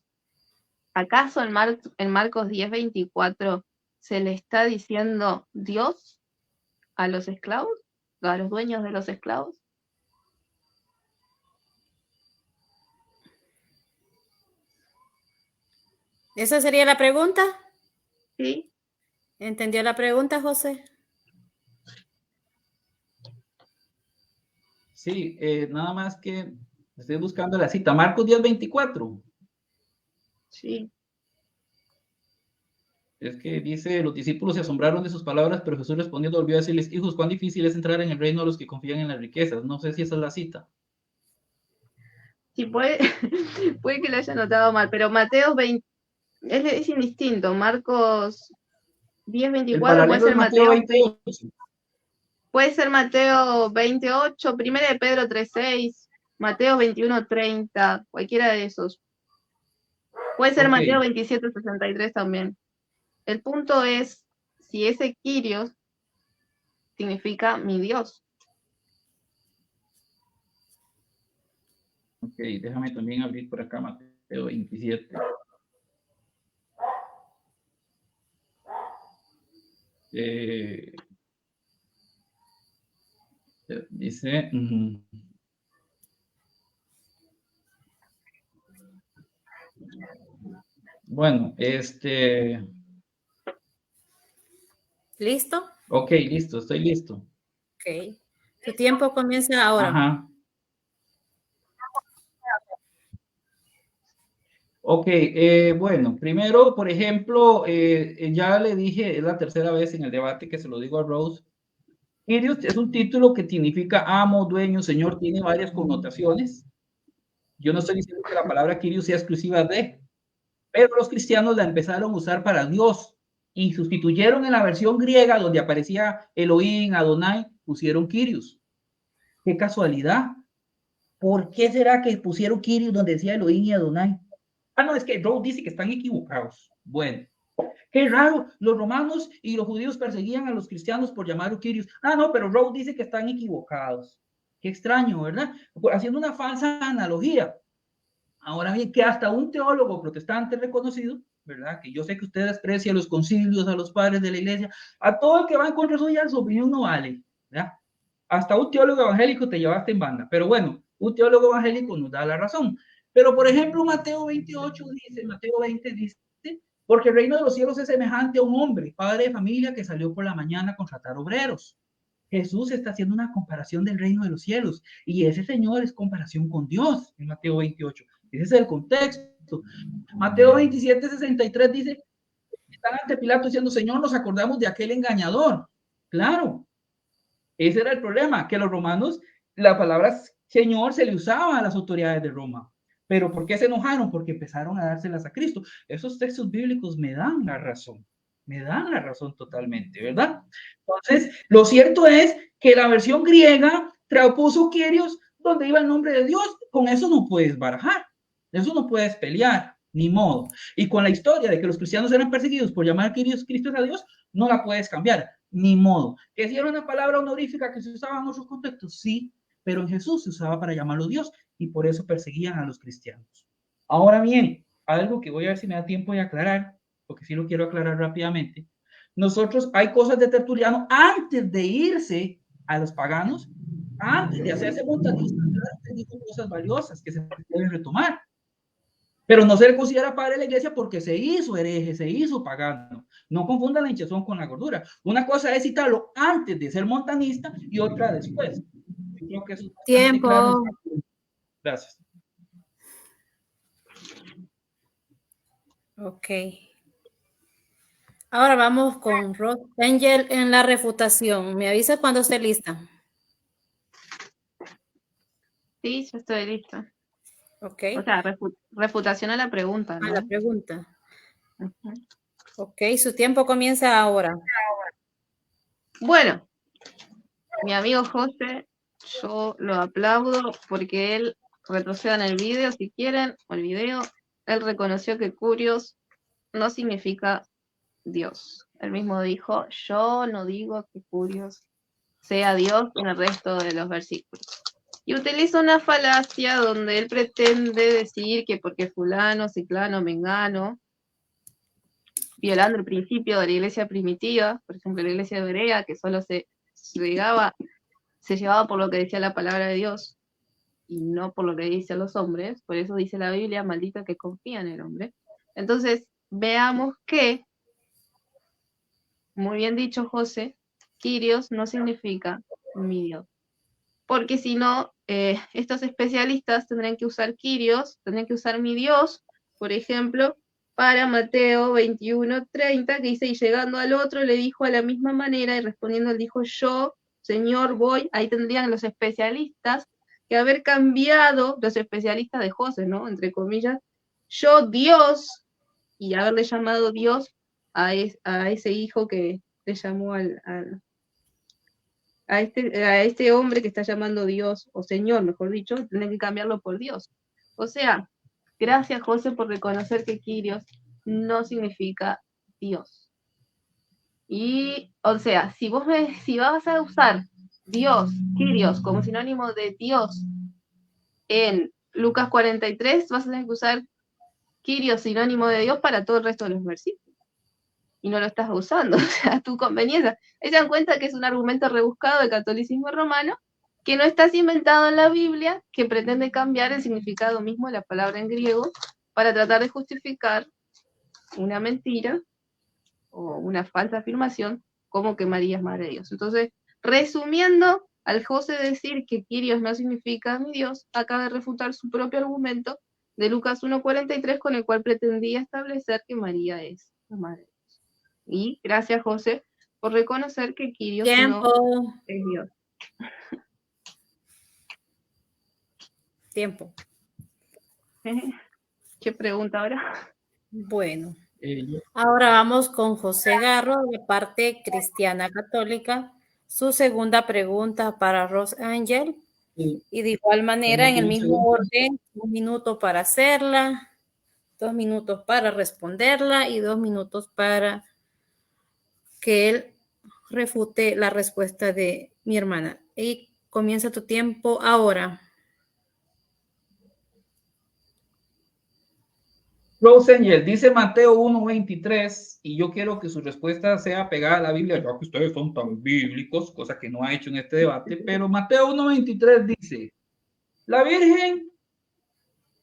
¿Acaso en Marcos 10:24 se le está diciendo Dios a los esclavos, a los dueños de los esclavos?
¿Esa sería la pregunta?
Sí.
¿Entendió la pregunta, José?
Sí, nada más que estoy buscando la cita. Marcos 10:24.
Sí.
Es que dice, los discípulos se asombraron de sus palabras, pero Jesús respondiendo volvió a decirles, hijos, cuán difícil es entrar en el reino de los que confían en las riquezas. No sé si esa es la cita.
Sí, puede, puede que lo haya notado mal, pero Mateo 20, es indistinto. Marcos
El
10:24
paralelo es Mateo 28.
puede ser Mateo 28, primera de Pedro 3:6, Mateo 21:30, cualquiera de esos. Puede ser
Ok,
Mateo 27:63 también. El punto es si ese Kyrios significa mi Dios.
ok, déjame también abrir por acá Mateo 27. Dice, bueno,
¿Listo?
ok, listo, estoy listo.
Ok. Tu tiempo comienza ahora.
Ajá. Ok, bueno, primero, por ejemplo, ya le dije, es la tercera vez en el debate que se lo digo a Rose. Kyrios es un título que significa amo, dueño, señor, tiene varias connotaciones. Yo no estoy diciendo que la palabra Kyrios sea exclusiva de, pero los cristianos la empezaron a usar para Dios y sustituyeron en la versión griega donde aparecía Elohim, Adonai, pusieron Kyrios. Qué casualidad. ¿Por qué será que pusieron Kyrios donde decía Elohim y Adonai? Ah, no, es que Rose dice que están equivocados. Bueno, qué raro, los romanos y los judíos perseguían a los cristianos por llamarlo Kyrios. Ah, no, pero Rose dice que están equivocados. Qué extraño, ¿verdad? Haciendo una falsa analogía. Ahora bien, que hasta un teólogo protestante reconocido, ¿verdad? Que yo sé que usted desprecia a los concilios, a los padres de la iglesia, a todo el que va en contra suya, su opinión no vale, ¿verdad? Hasta un teólogo evangélico te llevaste en banda, pero bueno, un teólogo evangélico nos da la razón. Pero, por ejemplo, Mateo 28 dice, Mateo 20 dice, porque el reino de los cielos es semejante a un hombre, padre de familia, que salió por la mañana a contratar obreros. Jesús está haciendo una comparación del reino de los cielos y ese Señor es comparación con Dios en Mateo 28. Ese es el contexto. Mateo 27:63 dice, están ante Pilato diciendo, Señor, nos acordamos de aquel engañador. Claro, ese era el problema, que los romanos, la palabra Señor se le usaba a las autoridades de Roma. Pero ¿por qué se enojaron? Porque empezaron a dárselas a Cristo. Esos textos bíblicos me dan la razón totalmente, ¿verdad? Entonces, lo cierto es que la versión griega puso Kyrios donde iba el nombre de Dios. Con eso no puedes barajar, eso no puedes pelear, ni modo. Y con la historia de que los cristianos eran perseguidos por llamar a Kyrios Cristo a Dios, no la puedes cambiar, ni modo. ¿Que si era una palabra honorífica que se usaba en otros contextos? Sí, pero en Jesús se usaba para llamarlo Dios y por eso perseguían a los cristianos. Ahora bien, algo que voy a ver si me da tiempo de aclarar, porque sí lo quiero aclarar rápidamente. Nosotros hay cosas de Tertuliano antes de irse a los paganos, antes de hacerse montanista, dijo cosas valiosas que se deben retomar. Pero no se le considera padre de la iglesia porque se hizo hereje, se hizo pagano. No confundan la hinchazón con la gordura. Una cosa es citarlo antes de ser montanista y otra después. Yo creo que eso es bastante claro. Gracias.
Ok. Ahora vamos con Rose Angel en la refutación. Me avisa cuando esté lista.
Sí, yo estoy lista.
Ok.
O sea, refutación a la pregunta, ¿no?
A la pregunta.
Uh-huh.
Ok, su tiempo comienza ahora.
Bueno, mi amigo José, yo lo aplaudo porque él, retrocedan el video si quieren, o el video, él reconoció que Kyrios no significa Dios. Él mismo dijo, yo no digo que Curios sea Dios en el resto de los versículos. Y utiliza una falacia donde él pretende decir que porque fulano, ciclano, mengano, violando el principio de la iglesia primitiva, por ejemplo la iglesia hebrea, que solo se llevaba por lo que decía la palabra de Dios y no por lo que dicen los hombres, por eso dice la Biblia, maldito el que confía en el hombre. Entonces, veamos que, muy bien dicho José, Kyrios no significa mi Dios. Porque si no, estos especialistas tendrían que usar Kyrios, tendrían que usar mi Dios, por ejemplo, para Mateo 21:30, que dice, y llegando al otro le dijo a la misma manera, y respondiendo él dijo, yo, Señor, voy. Ahí tendrían los especialistas que haber cambiado, los especialistas de José, ¿no? Entre comillas, yo, Dios, y haberle llamado Dios a ese hijo que le llamó a este hombre que está llamando Dios, o Señor, mejor dicho, tiene que cambiarlo por Dios. O sea, gracias José por reconocer que Kyrios no significa Dios. Y, o sea, si vas a usar Dios, Kyrios, como sinónimo de Dios en Lucas 43, vas a tener que usar Kyrios sinónimo de Dios para todo el resto de los versículos. Y no lo estás usando, o sea, tu conveniencia. Ahí se dan cuenta que es un argumento rebuscado del catolicismo romano, que no está inventado en la Biblia, que pretende cambiar el significado mismo de la palabra en griego para tratar de justificar una mentira o una falsa afirmación como que María es madre de Dios. Entonces, resumiendo, al José decir que Kyrios no significa mi Dios, acaba de refutar su propio argumento de Lucas 1:43, con el cual pretendía establecer que María es la madre de Dios. Y gracias, José, por reconocer que Kyrios no es Dios.
Tiempo.
¿Qué pregunta ahora?
Bueno,
Yo-
ahora vamos con José Garro, de parte cristiana católica. Su segunda pregunta para Ros Ángel. Y de igual manera, en el mismo orden, 1 minuto para hacerla, 2 minutos para responderla y 2 minutos para que él refute la respuesta de mi hermana. Y comienza tu tiempo ahora.
Rose Angel, dice Mateo 1:23, y yo quiero que su respuesta sea pegada a la Biblia, ya que ustedes son tan bíblicos, cosa que no ha hecho en este debate, pero Mateo 1:23 dice, la Virgen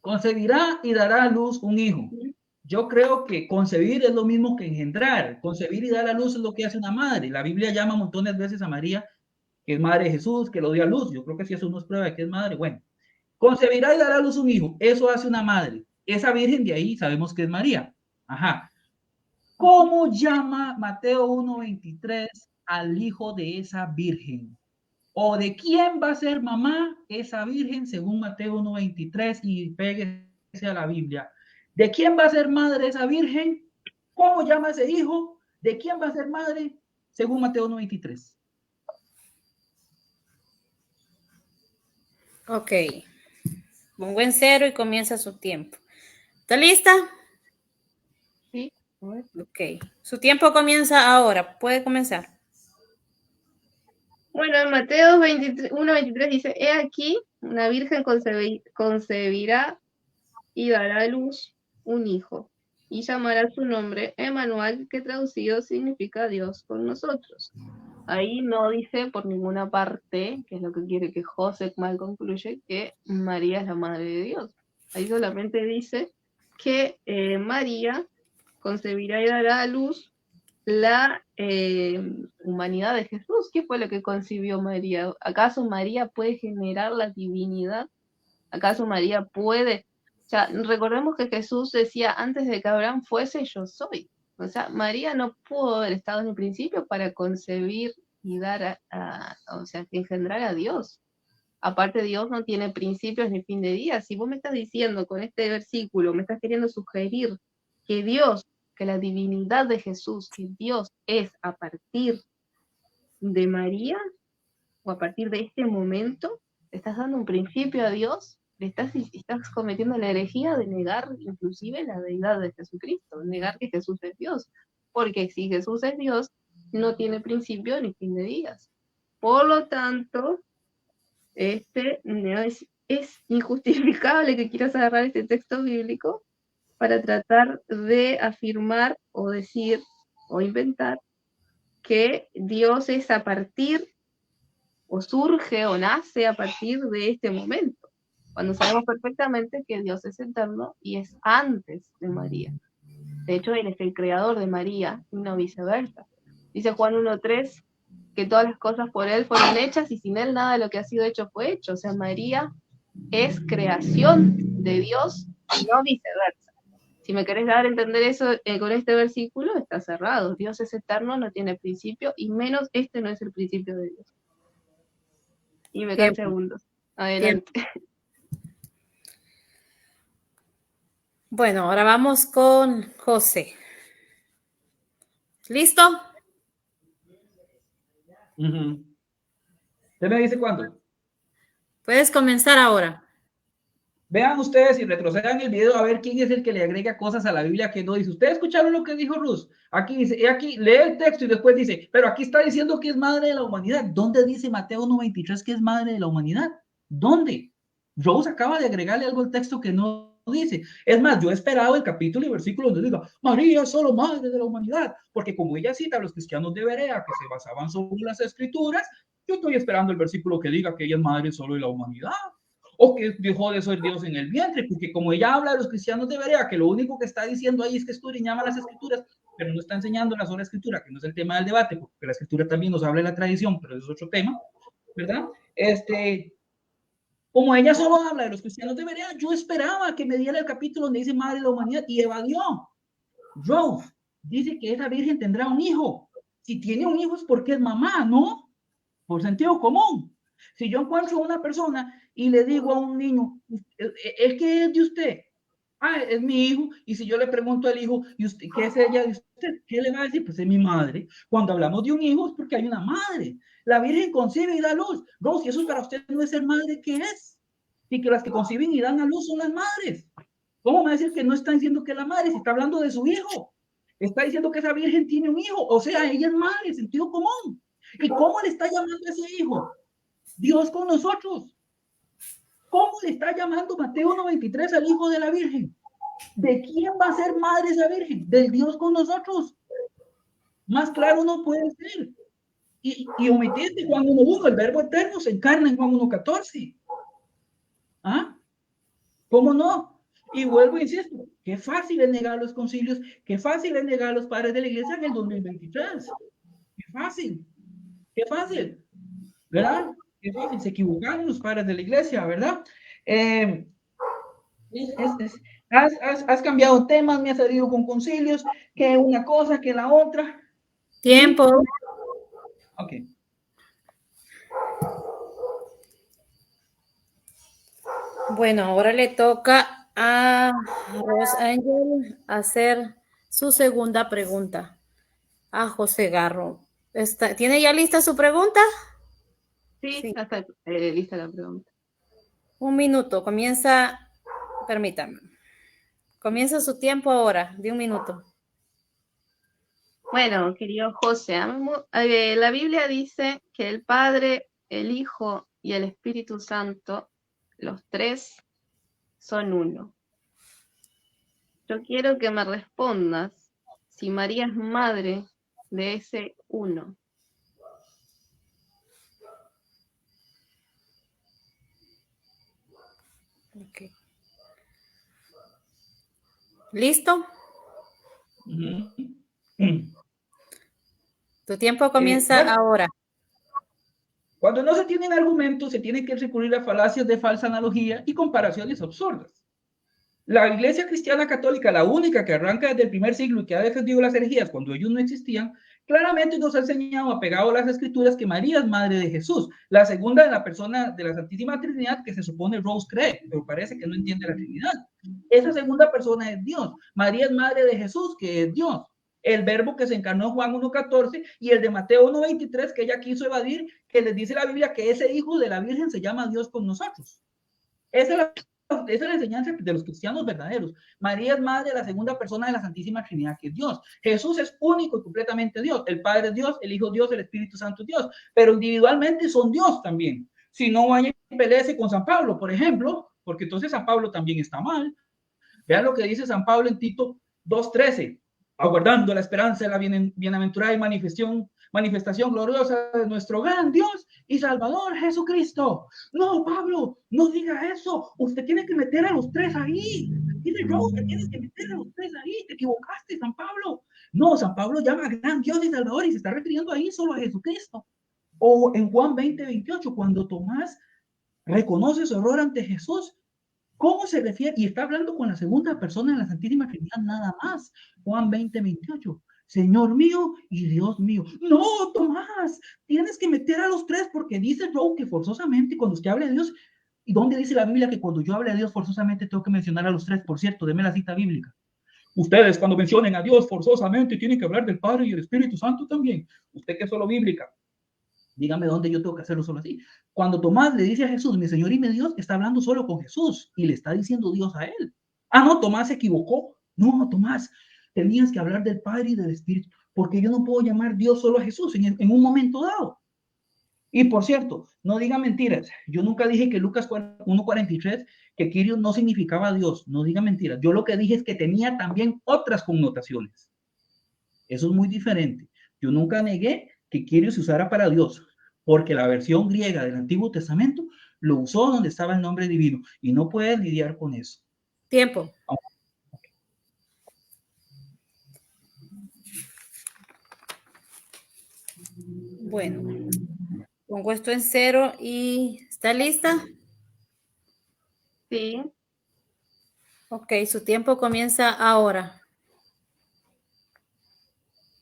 concebirá y dará a luz un hijo. Yo creo que concebir es lo mismo que engendrar. Concebir y dar a luz es lo que hace una madre. La Biblia llama montones de veces a María, que es madre de Jesús, que lo dio a luz. Yo creo que si eso nos prueba de que es madre, bueno. Concebirá y dará a luz un hijo. Eso hace una madre. Esa virgen de ahí sabemos que es María. Ajá. ¿Cómo llama Mateo 1:23 al hijo de esa virgen? ¿O de quién va a ser mamá esa virgen según Mateo 1:23? Y péguese a la Biblia. ¿De quién va a ser madre esa virgen? ¿Cómo llama ese hijo? ¿De quién va a ser madre según Mateo 1:23?
Ok. Pongo en cero y comienza su tiempo. ¿Está lista?
Sí.
Ok. Su tiempo comienza ahora. Puede comenzar.
Bueno, en Mateo 1:23 dice, he aquí, una virgen concebirá y dará a luz un hijo, y llamará su nombre Emmanuel, que traducido significa Dios con nosotros. Ahí no dice por ninguna parte, que es lo que quiere que José mal concluye, que María es la madre de Dios. Ahí solamente dice que María concebirá y dará a luz la humanidad de Jesús. ¿Qué fue lo que concibió María? ¿Acaso María puede generar la divinidad? ¿Acaso María puede? O sea, recordemos que Jesús decía, antes de que Abraham fuese, yo soy. O sea, María no pudo haber estado en el principio para concebir y dar o sea, engendrar a Dios. Aparte, Dios no tiene principios ni fin de días. Si vos me estás diciendo con este versículo, me estás queriendo sugerir que Dios, que la divinidad de Jesús, que Dios es a partir de María, o a partir de este momento, le estás dando un principio a Dios, estás cometiendo la herejía de negar inclusive la deidad de Jesucristo, negar que Jesús es Dios. porque si Jesús es Dios, no tiene principio ni fin de días. Por lo tanto, no es injustificable que quieras agarrar este texto bíblico para tratar de afirmar o decir o inventar que Dios es a partir, o surge o nace a partir de este momento, cuando sabemos perfectamente que Dios es eterno y es antes de María. De hecho, Él es el creador de María y no viceversa. Dice Juan 1:3 que todas las cosas por Él fueron hechas y sin Él nada de lo que ha sido hecho fue hecho. O sea, María es creación de Dios y no viceversa. Si me querés dar a entender eso con este versículo, está cerrado. Dios es eterno, no tiene principio, y menos este no es el principio de Dios. Y me quedan segundos. Adelante.
Bueno, ahora vamos con José. ¿Listo?
¿Usted me dice cuándo?
Puedes comenzar ahora.
Vean ustedes y retrocedan el video a ver quién es el que le agrega cosas a la Biblia que no dice. ¿Ustedes escucharon lo que dijo Ruth? Aquí dice, aquí lee el texto y después dice, pero aquí está diciendo que es madre de la humanidad. ¿Dónde dice Mateo 1:23 que es madre de la humanidad? ¿Dónde? Rose acaba de agregarle algo al texto que no dice. Es más, yo he esperado el capítulo y versículo donde diga, María es solo madre de la humanidad, porque como ella cita a los cristianos de Berea que se basaban sobre las escrituras, yo estoy esperando el versículo que diga que ella es madre solo de la humanidad. O que dejó de ser Dios en el vientre, porque como ella habla de los cristianos de Berea, que lo único que está diciendo ahí es que escudriñaba las escrituras, pero no está enseñando la sola escritura, que no es el tema del debate, porque la escritura también nos habla de la tradición, pero eso es otro tema, ¿verdad? Como ella solo habla de los cristianos de Berea, yo esperaba que me diera el capítulo donde dice madre de la humanidad y evadió. Rolf dice que esa virgen tendrá un hijo. Si tiene un hijo es porque es mamá, ¿no? Por sentido común. Si yo encuentro a una persona y le digo a un niño, ¿el qué es de usted? Ah, es mi hijo. Y si yo le pregunto al hijo, ¿y usted qué es ella de usted? ¿Qué le va a decir? Pues es mi madre. Cuando hablamos de un hijo es porque hay una madre. La Virgen concibe y da luz. No, si eso para usted no es ser madre, ¿qué es? Y que las que conciben y dan a luz son las madres. ¿Cómo me va a decir que no está diciendo que es la madre? Si está hablando de su hijo. Está diciendo que esa Virgen tiene un hijo. O sea, ella es madre, sentido común. ¿Y cómo le está llamando a ese hijo? Dios con nosotros. ¿Cómo le está llamando Mateo 1:23 al hijo de la Virgen? ¿De quién va a ser madre esa Virgen? Del Dios con nosotros. Más claro no puede ser. Y omitiste Juan 1:1, el verbo eterno se encarna en Juan 1:14. ¿Ah? ¿Cómo no? Y vuelvo e insisto, qué fácil es negar los concilios, qué fácil es negar a los padres de la iglesia en el 2023. Qué fácil, ¿verdad? Qué fácil, se equivocaron los padres de la iglesia, ¿verdad? Has cambiado temas, me has salido con concilios, que una cosa, que la otra.
Tiempo.
Ok.
Bueno, ahora le toca a Rose Angel hacer su segunda pregunta a José Garro. ¿Tiene ya lista su pregunta?
Sí. Está lista la pregunta.
Un minuto, permítame. Comienza su tiempo ahora, de un minuto.
Bueno, querido José, la Biblia dice que el Padre, el Hijo y el Espíritu Santo, los tres, son uno. Yo quiero que me respondas si María es madre de ese uno.
Okay. ¿Listo? Tu tiempo comienza ahora.
Cuando no se tienen argumentos, se tiene que recurrir a falacias de falsa analogía y comparaciones absurdas. La Iglesia Cristiana Católica, la única que arranca desde el primer siglo y que ha defendido las herejías cuando ellos no existían, claramente nos ha enseñado, apegado a las Escrituras, que María es madre de Jesús, la segunda de la persona de la Santísima Trinidad que se supone Rose cree, pero parece que no entiende la Trinidad. Esa segunda persona es Dios. María es madre de Jesús, que es Dios. El verbo que se encarnó en Juan 1:14 y el de Mateo 1:23 que ella quiso evadir, que les dice la Biblia que ese hijo de la Virgen se llama Dios con nosotros. Esa es la esa es la enseñanza de los cristianos verdaderos. María es madre de la segunda persona de la Santísima Trinidad, que es Dios. Jesús es único y completamente Dios. El Padre es Dios, el Hijo es Dios, el Espíritu Santo es Dios. Pero individualmente son Dios también. Si no, vaya y peleese con San Pablo, por ejemplo, porque entonces San Pablo también está mal. Vean lo que dice San Pablo en Tito 2:13, aguardando la esperanza de la bienaventurada y manifestación gloriosa de nuestro gran Dios y Salvador Jesucristo. No, Pablo, no diga eso. Usted tiene que meter a los tres ahí. Dice yo, usted tiene que meter a los tres ahí. Te equivocaste, San Pablo. No, San Pablo llama a gran Dios y Salvador y se está refiriendo ahí solo a Jesucristo. O en Juan 20:28, cuando Tomás reconoce su error ante Jesús, ¿cómo se refiere? Y está hablando con la segunda persona de la Santísima Trinidad nada más. Juan 20:28. Señor mío y Dios mío. No, Tomás, tienes que meter a los tres porque dice Rowe que forzosamente cuando usted habla de Dios, ¿y dónde dice la Biblia que cuando yo hable de Dios forzosamente tengo que mencionar a los tres? Por cierto, deme la cita bíblica. Ustedes cuando mencionen a Dios forzosamente tienen que hablar del Padre y el Espíritu Santo también. Usted que es solo bíblica. Dígame dónde yo tengo que hacerlo solo así. Cuando Tomás le dice a Jesús, mi Señor y mi Dios, está hablando solo con Jesús y le está diciendo Dios a él. Ah, no, Tomás se equivocó. No, Tomás, tenías que hablar del Padre y del Espíritu, porque yo no puedo llamar Dios solo a Jesús en un momento dado. Y por cierto, no diga mentiras. Yo nunca dije que Lucas 1:43, que Kyrios no significaba Dios. No diga mentiras. Yo lo que dije es que tenía también otras connotaciones. Eso es muy diferente. Yo nunca negué que Kyrios se usara para Dios, porque la versión griega del Antiguo Testamento lo usó donde estaba el nombre divino y no puedes lidiar con eso.
Tiempo. Bueno, pongo esto en 0 y ¿está lista?
Sí.
Ok, su tiempo comienza ahora.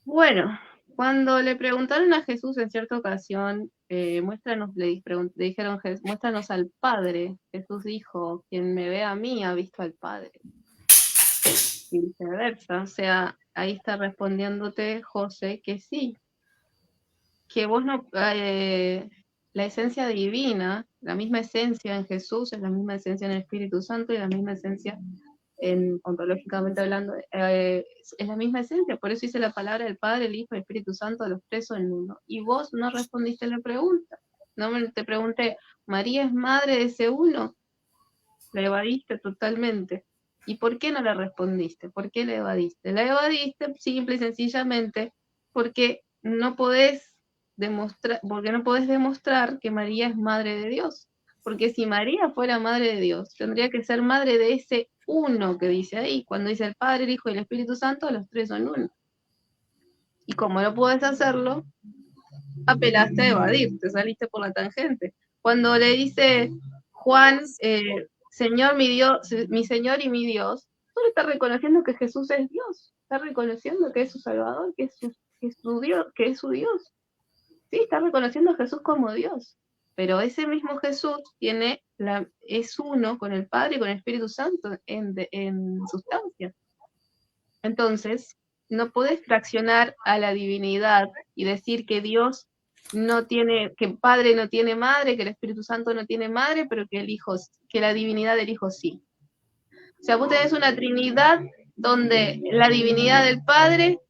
Bueno, cuando le preguntaron a Jesús en cierta ocasión, muéstranos, le dijeron, muéstranos al Padre. Jesús dijo, quien me ve a mí ha visto al Padre. Y viceversa, o sea, ahí está respondiéndote José que sí, que vos no, la esencia divina, la misma esencia en Jesús, es la misma esencia en el Espíritu Santo y la misma esencia ontológicamente hablando, es la misma esencia, por eso hice la palabra del Padre, el Hijo y el Espíritu Santo, los tres son uno. Y vos no respondiste la pregunta. No te pregunté, ¿María es madre de ese uno? La evadiste totalmente. ¿Y por qué no la respondiste? ¿Por qué la evadiste? La evadiste simple y sencillamente porque no podés demostrar que María es madre de Dios. Porque si María fuera madre de Dios, tendría que ser madre de ese uno que dice ahí. Cuando dice el Padre, el Hijo y el Espíritu Santo, los tres son uno. Y como no puedes hacerlo, apelaste a evadir, te saliste por la tangente. Cuando le dice Juan, Señor, mi Dios, mi Señor y mi Dios, solo está reconociendo que Jesús es Dios, está reconociendo que es su Salvador, que es su Dios, que es su Dios. Sí, está reconociendo a Jesús como Dios, pero ese mismo Jesús es uno con el Padre y con el Espíritu Santo en sustancia. Entonces, no podés fraccionar a la divinidad y decir que Dios no tiene, que el Padre no tiene madre, que el Espíritu Santo no tiene madre, pero que que la divinidad del Hijo sí. O sea, vos tenés una Trinidad donde la divinidad del Padre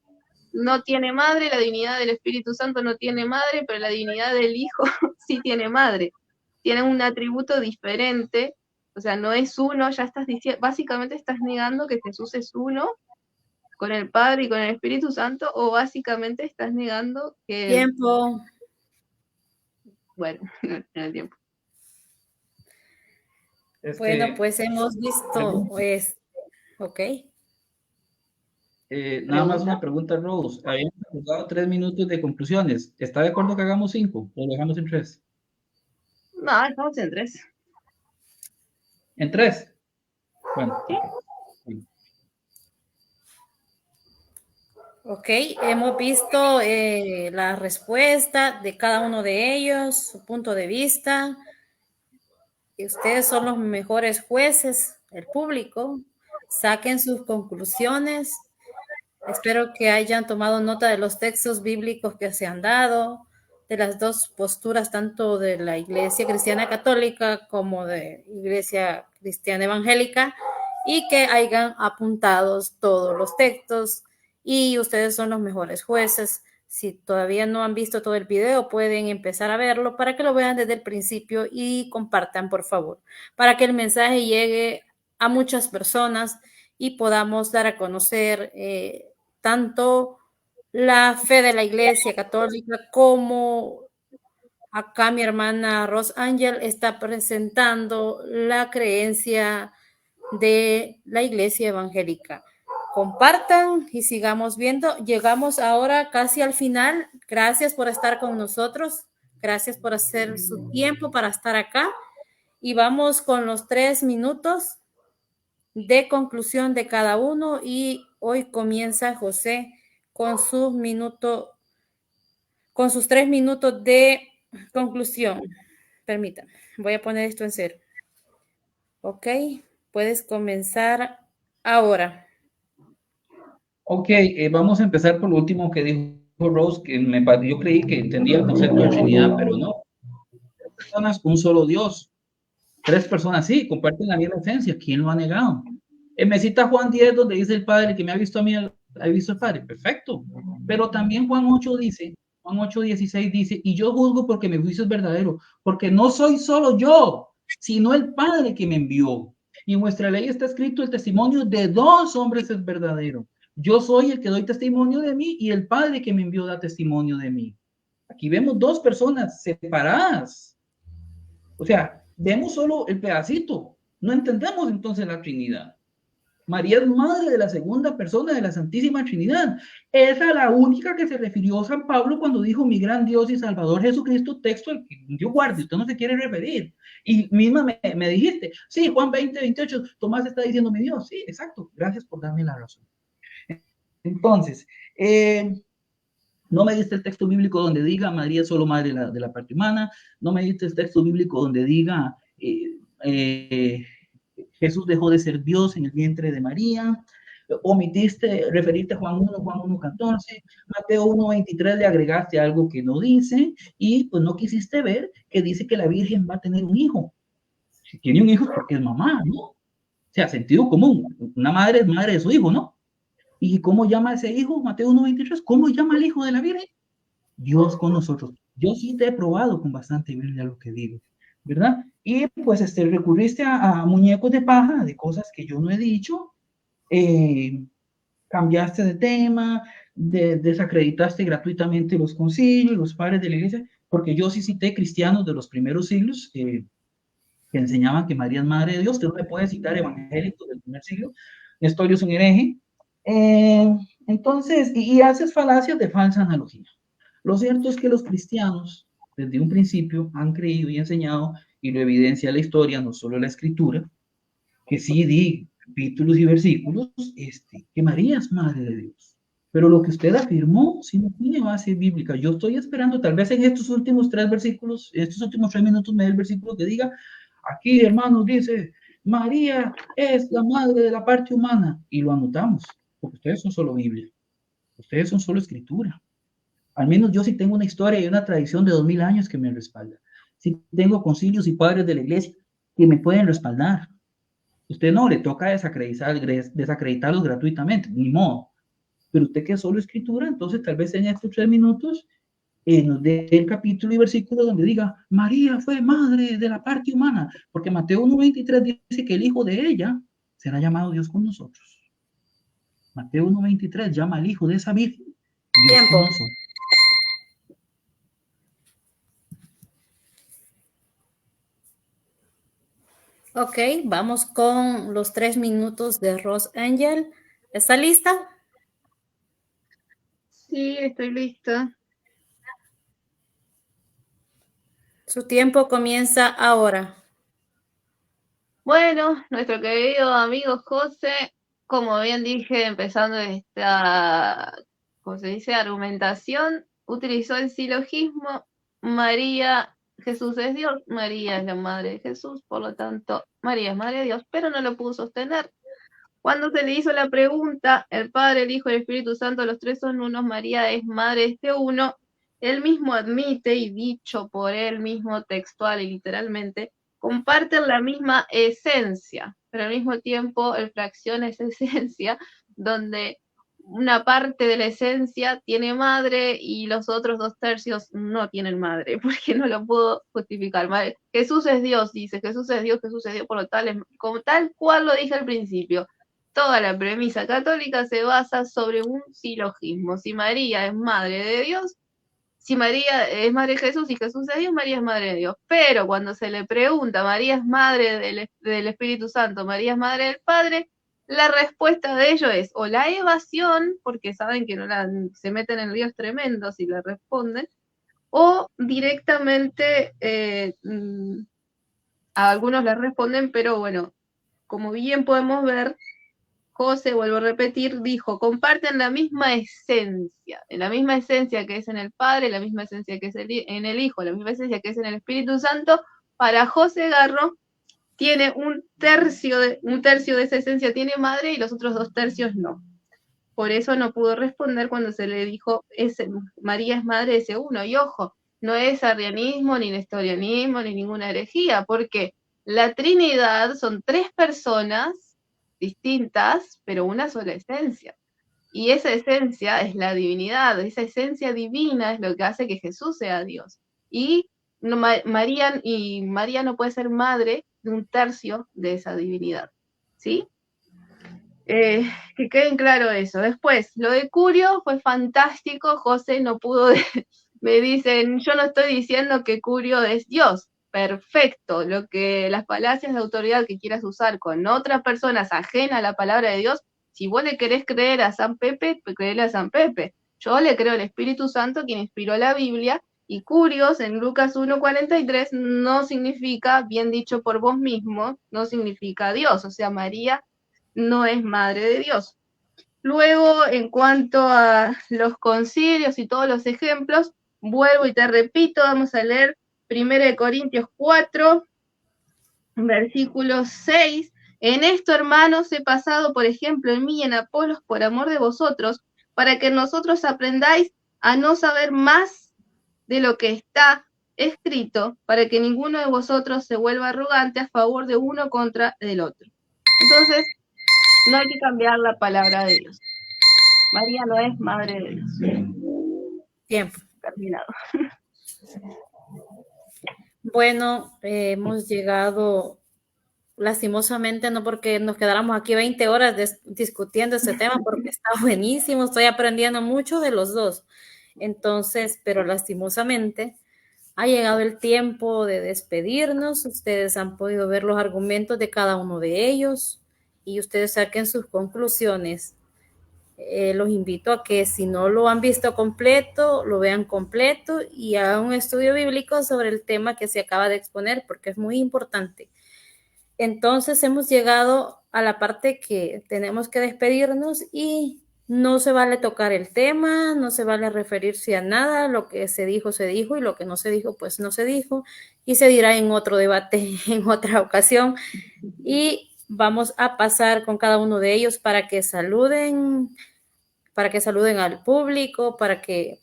no tiene madre, la divinidad del Espíritu Santo no tiene madre, pero la divinidad del Hijo sí tiene madre. Tienen un atributo diferente, o sea, no es uno, ya estás diciendo, básicamente estás negando que Jesús es uno con el Padre y con el Espíritu Santo, o básicamente estás negando que...
Tiempo.
Bueno, no el tiempo.
Bueno, pues hemos visto, pues, ok.
Nada más una pregunta, Rose. Habíamos jugado 3 minutos de conclusiones. ¿Está de acuerdo que hagamos 5 o lo dejamos en 3?
No, estamos en 3.
¿En 3? Bueno.
¿Sí?
Okay.
Ok, hemos visto la respuesta de cada uno de ellos, su punto de vista. Y ustedes son los mejores jueces, el público. Saquen sus conclusiones. Espero que hayan tomado nota de los textos bíblicos que se han dado. de las dos posturas, tanto de la Iglesia Cristiana Católica como de Iglesia Cristiana Evangélica, y que hayan apuntados todos los textos, y ustedes son los mejores jueces. Si todavía no han visto todo el video, pueden empezar a verlo para que lo vean desde el principio y compartan, por favor, para que el mensaje llegue a muchas personas y podamos dar a conocer tanto la fe de la Iglesia Católica como acá mi hermana Ros Ángel está presentando la creencia de la Iglesia Evangélica. Compartan y sigamos viendo. Llegamos ahora casi al final. Gracias por estar con nosotros. Gracias por hacer su tiempo para estar acá. Y vamos con los 3 minutos de conclusión de cada uno. Y hoy comienza José con sus 3 minutos de conclusión. Permítanme, voy a poner esto en cero. Ok, puedes comenzar ahora.
Ok, vamos a empezar por lo último que dijo Rose, que yo creí que entendía el concepto de Trinidad, pero no. 3 personas, un solo Dios. 3 personas, sí, comparten la misma esencia. ¿Quién lo ha negado? Me cita Juan 10, donde dice el Padre, que me ha visto a mí, ha visto al Padre. Perfecto. Pero también Juan 8 dice, Juan 8:16 dice, y yo juzgo porque mi juicio es verdadero, porque no soy solo yo, sino el Padre que me envió. Y en vuestra ley está escrito, el testimonio de 2 hombres es verdadero. Yo soy el que doy testimonio de mí y el Padre que me envió da testimonio de mí. Aquí vemos 2 personas separadas. O sea, vemos solo el pedacito. No entendemos entonces la Trinidad. María es madre de la segunda persona de la Santísima Trinidad. Esa es la única que se refirió San Pablo cuando dijo mi gran Dios y Salvador Jesucristo, texto al que Dios guarde, usted no se quiere referir. Y misma me dijiste, sí, Juan 20:28, Tomás está diciendo mi Dios. Sí, exacto, gracias por darme la razón. Entonces, no me diste el texto bíblico donde diga María es solo madre de la parte humana, no me diste el texto bíblico donde diga Jesús dejó de ser Dios en el vientre de María, omitiste referirte a Juan 1:14, Mateo 1:23 le agregaste algo que no dice, y pues no quisiste ver que dice que la Virgen va a tener un hijo. Si tiene un hijo es porque es mamá, ¿no? O sea, sentido común, una madre es madre de su hijo, ¿no? ¿Y cómo llama a ese hijo? Mateo 1:23, ¿cómo llama al hijo de la Virgen? Dios con nosotros. Yo sí te he probado con bastante Biblia lo que digo, ¿verdad? Y pues recurriste a muñecos de paja, de cosas que yo no he dicho, cambiaste de tema, desacreditaste gratuitamente los concilios, los padres de la iglesia, porque yo sí cité cristianos de los primeros siglos que enseñaban que María es madre de Dios. Usted no me puede citar evangélicos del primer siglo. Nestorio es un hereje. Entonces, y haces falacias de falsa analogía. Lo cierto es que los cristianos, desde un principio, han creído y enseñado, y lo evidencia la historia, no solo la escritura, que sí di capítulos y versículos, que María es madre de Dios. Pero lo que usted afirmó, sí no tiene base bíblica. Yo estoy esperando, tal vez en estos últimos 3 versículos, estos últimos 3 minutos, me dé el versículo que diga, aquí, hermanos, dice, María es la madre de la parte humana. Y lo anotamos, porque ustedes son solo Biblia. Ustedes son solo escritura. Al menos yo sí tengo una historia y una tradición de 2000 años que me respalda. Sí tengo concilios y padres de la iglesia que me pueden respaldar. Usted no, le toca desacreditarlos gratuitamente, ni modo. Pero usted que es solo escritura, entonces tal vez en estos 3 minutos nos dé el capítulo y versículo donde diga, María fue madre de la parte humana, porque Mateo 1:23 dice que el hijo de ella será llamado Dios con nosotros. Mateo 1:23 llama al hijo de esa virgen Dios con nosotros.
Ok, vamos con los 3 minutos de Ros Ángel. ¿Está lista?
Sí, estoy lista.
Su tiempo comienza ahora.
Bueno, nuestro querido amigo José, como bien dije, empezando esta, ¿cómo se dice?, argumentación, utilizó el silogismo María, Jesús es Dios, María es la madre de Jesús, por lo tanto, María es madre de Dios, pero no lo pudo sostener. Cuando se le hizo la pregunta, el Padre, el Hijo y el Espíritu Santo, los 3 son unos, María es madre de este uno, él mismo admite, y dicho por él mismo textual y literalmente, comparten la misma esencia, pero al mismo tiempo él fracciona esa esencia donde una parte de la esencia tiene madre y los otros 2/3 no tienen madre, porque no lo puedo justificar. Jesús es Dios, dice, Jesús es Dios, por lo tal, como tal cual lo dije al principio. Toda la premisa católica se basa sobre un silogismo. Si María es madre de Dios, si María es madre de Jesús y Jesús es Dios, María es madre de Dios. Pero cuando se le pregunta, María es madre del Espíritu Santo, María es madre del Padre, la respuesta de ellos es o la evasión, porque saben que se meten en líos tremendos y le responden, o directamente a algunos le responden, pero bueno, como bien podemos ver, José, vuelvo a repetir, dijo, comparten la misma esencia, la misma esencia que es en el Padre, la misma esencia que es en el Hijo, la misma esencia que es en el Espíritu Santo. Para José Garro tiene un tercio de esa esencia tiene madre y los otros 2/3 no. Por eso no pudo responder cuando se le dijo, María es madre de ese uno. Y ojo, no es arrianismo, ni nestorianismo, ni ninguna herejía, porque la Trinidad son 3 personas distintas, pero una sola esencia. Y esa esencia es la divinidad, esa esencia divina es lo que hace que Jesús sea Dios. Y María no puede ser madre de 1/3 de esa divinidad. ¿Sí? Que queden claro eso. Después, lo de Curio fue fantástico. José no pudo, me dicen, yo no estoy diciendo que Curio es Dios. Perfecto, las falacias de autoridad que quieras usar con otras personas ajenas a la palabra de Dios, si vos le querés creer a San Pepe, creerle a San Pepe. Yo le creo al Espíritu Santo, quien inspiró la Biblia, y Curios en Lucas 1:43 no significa, bien dicho por vos mismo, no significa Dios, o sea, María no es madre de Dios. Luego, en cuanto a los concilios y todos los ejemplos, vuelvo y te repito, vamos a leer 1 Corintios 4, versículo 6. En esto, hermanos, he pasado, por ejemplo, en mí y en Apolos por amor de vosotros, para que nosotros aprendáis a no saber más de lo que está escrito, para que ninguno de vosotros se vuelva arrogante a favor de uno contra el otro. Entonces, no hay que cambiar la palabra de Dios. María no es madre de Dios.
Tiempo.
Terminado.
Bueno, hemos llegado lastimosamente, no porque nos quedáramos aquí 20 horas discutiendo este tema, porque está buenísimo, estoy aprendiendo mucho de los dos. Entonces, pero lastimosamente ha llegado el tiempo de despedirnos. Ustedes han podido ver los argumentos de cada uno de ellos y ustedes saquen sus conclusiones. Los invito a que si no lo han visto completo, lo vean completo y hagan un estudio bíblico sobre el tema que se acaba de exponer, porque es muy importante. Entonces hemos llegado a la parte que tenemos que despedirnos y no se vale tocar el tema, no se vale referirse a nada, lo que se dijo y lo que no se dijo pues no se dijo y se dirá en otro debate en otra ocasión. Y vamos a pasar con cada uno de ellos para que saluden al público, para que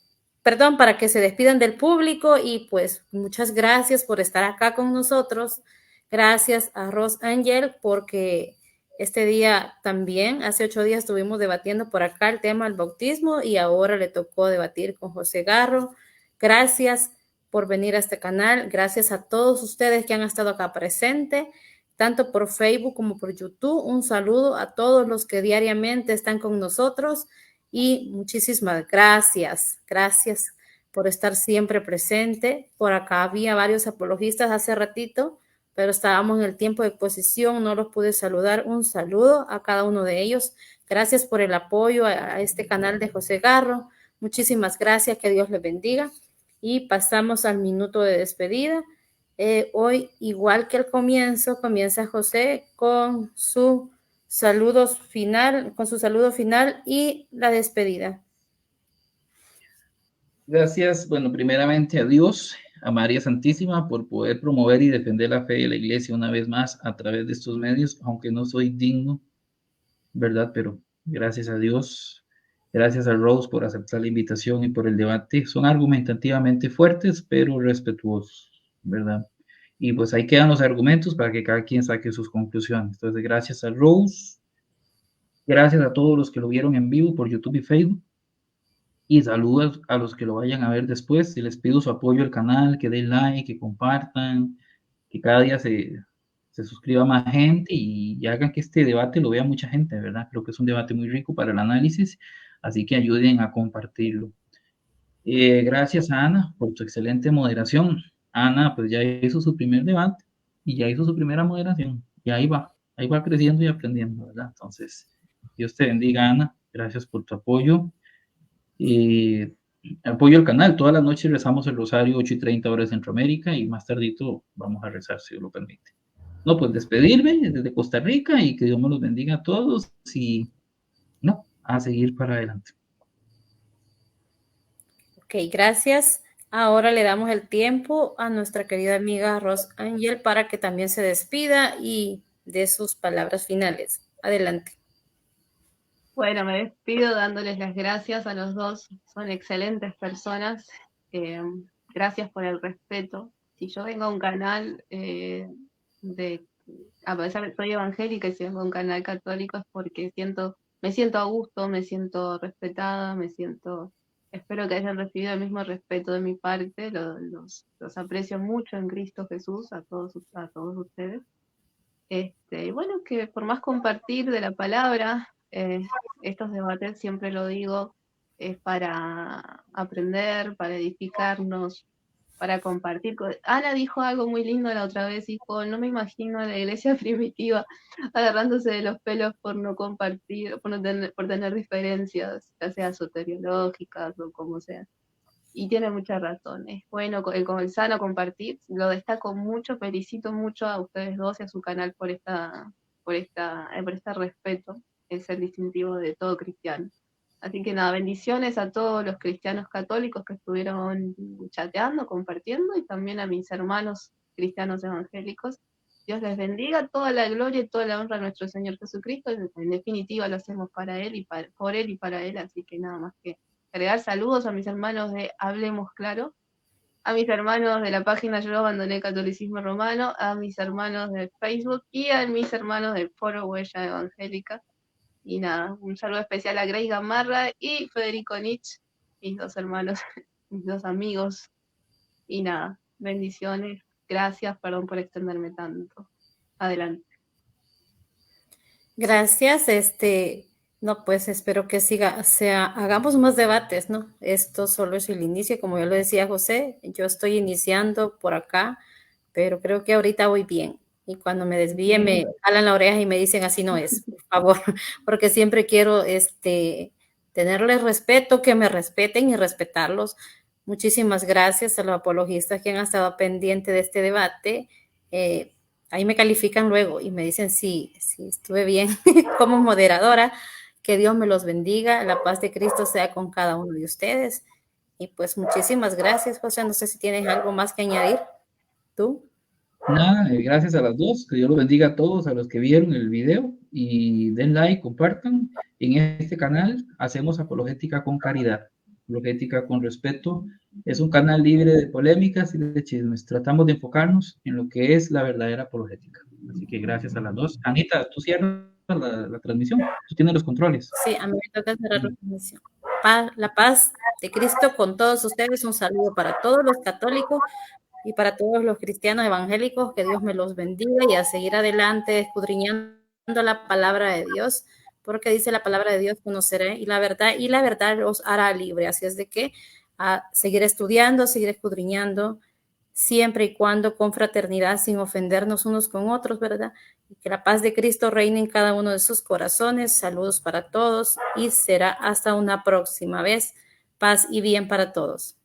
se despidan del público y pues muchas gracias por estar acá con nosotros. Gracias a Ros Angel porque este día también, hace 8 días estuvimos debatiendo por acá el tema del bautismo y ahora le tocó debatir con José Garro. Gracias por venir a este canal. Gracias a todos ustedes que han estado acá presentes, tanto por Facebook como por YouTube. Un saludo a todos los que diariamente están con nosotros y muchísimas gracias. Gracias por estar siempre presente. Por acá había varios apologistas hace ratito, pero estábamos en el tiempo de exposición, no los pude saludar. Un saludo a cada uno de ellos. Gracias por el apoyo a este canal de José Garro. Muchísimas gracias, que Dios les bendiga. Y pasamos al minuto de despedida. Hoy, igual que el comienzo, comienza José con su saludo final y la despedida.
Gracias, bueno, primeramente a Dios, a María Santísima, por poder promover y defender la fe de la Iglesia una vez más a través de estos medios, aunque no soy digno, ¿verdad? Pero gracias a Dios. Gracias a Rose por aceptar la invitación y por el debate. Son argumentativamente fuertes, pero respetuosos, ¿verdad? Y pues ahí quedan los argumentos para que cada quien saque sus conclusiones. Entonces, gracias a Rose, gracias a todos los que lo vieron en vivo por YouTube y Facebook, y saludos a los que lo vayan a ver después. Y les pido su apoyo al canal, que den like, que compartan, que cada día se suscriba más gente y hagan que este debate lo vea mucha gente, ¿verdad? Creo que es un debate muy rico para el análisis, así que ayuden a compartirlo. Gracias a Ana por tu excelente moderación. Ana pues ya hizo su primer debate y ya hizo su primera moderación y ahí va creciendo y aprendiendo, ¿verdad? Entonces, Dios te bendiga, Ana. Gracias por tu apoyo. Y apoyo al canal. Todas las noches rezamos el rosario 8:30 horas de Centroamérica y más tardito vamos a rezar, si Dios lo permite. No, pues despedirme desde Costa Rica y que Dios me los bendiga a todos y no, a seguir para adelante.
Ok, gracias. Ahora le damos el tiempo a nuestra querida amiga Ros Ángel para que también se despida y dé sus palabras finales. Adelante.
Bueno, me despido dándoles las gracias a los dos. Son excelentes personas. Gracias por el respeto. Si yo vengo a un canal a pesar de que soy evangélica y si vengo a un canal católico es porque me siento a gusto, me siento respetada, espero que hayan recibido el mismo respeto de mi parte. Los aprecio mucho en Cristo Jesús, a todos ustedes. Y bueno, que por más compartir de la palabra, estos debates, siempre lo digo, es para aprender, para edificarnos, para compartir. Ana dijo algo muy lindo la otra vez, dijo, no me imagino a la iglesia primitiva agarrándose de los pelos por no compartir, por tener diferencias, ya sea soteriológicas o como sea. Y tiene mucha razón. Es bueno con el sano compartir. Lo destaco mucho, felicito mucho a ustedes dos y a su canal por este respeto. Es el distintivo de todo cristiano. Así que nada, bendiciones a todos los cristianos católicos que estuvieron chateando, compartiendo, y también a mis hermanos cristianos evangélicos. Dios les bendiga, toda la gloria y toda la honra a nuestro Señor Jesucristo. En definitiva lo hacemos para Él y por Él y para Él, así que nada más que agregar saludos a mis hermanos de Hablemos Claro, a mis hermanos de la página Yo Abandoné el Catolicismo Romano, a mis hermanos de Facebook y a mis hermanos del Foro Huella Evangélica. Y nada, un saludo especial a Grey Gamarra y Federico Nietzsche, mis dos hermanos, mis dos amigos. Y nada, bendiciones, gracias, perdón por extenderme tanto. Adelante.
Gracias. No, pues espero que hagamos más debates, ¿no? Esto solo es el inicio, como ya lo decía José, yo estoy iniciando por acá, pero creo que ahorita voy bien. Y cuando me desvíe me jalan la oreja y me dicen así no es, por favor, porque siempre quiero tenerles respeto, que me respeten y respetarlos. Muchísimas gracias a los apologistas que han estado pendientes de este debate. Ahí me califican luego y me dicen si estuve bien como moderadora. Que Dios me los bendiga, la paz de Cristo sea con cada uno de ustedes. Y pues muchísimas gracias, José. No sé si tienes algo más que añadir. ¿Tú?
Nada, gracias a las dos, que Dios los bendiga a todos, a los que vieron el video y den like, compartan. En este canal hacemos apologética con caridad, apologética con respeto. Es un canal libre de polémicas y de chismes. Tratamos de enfocarnos en lo que es la verdadera apologética. Así que gracias a las dos. Anita, tú cierras la transmisión, tú tienes los controles.
Sí, a mí me toca cerrar la transmisión. La paz de Cristo con todos ustedes. Un saludo para todos los católicos y para todos los cristianos evangélicos. Que Dios me los bendiga y a seguir adelante escudriñando la palabra de Dios, porque dice la palabra de Dios, conoceré y la verdad los hará libre. Así es de que a seguir estudiando, a seguir escudriñando, siempre y cuando con fraternidad, sin ofendernos unos con otros, ¿verdad? Y que la paz de Cristo reine en cada uno de sus corazones. Saludos para todos y será hasta una próxima vez. Paz y bien para todos.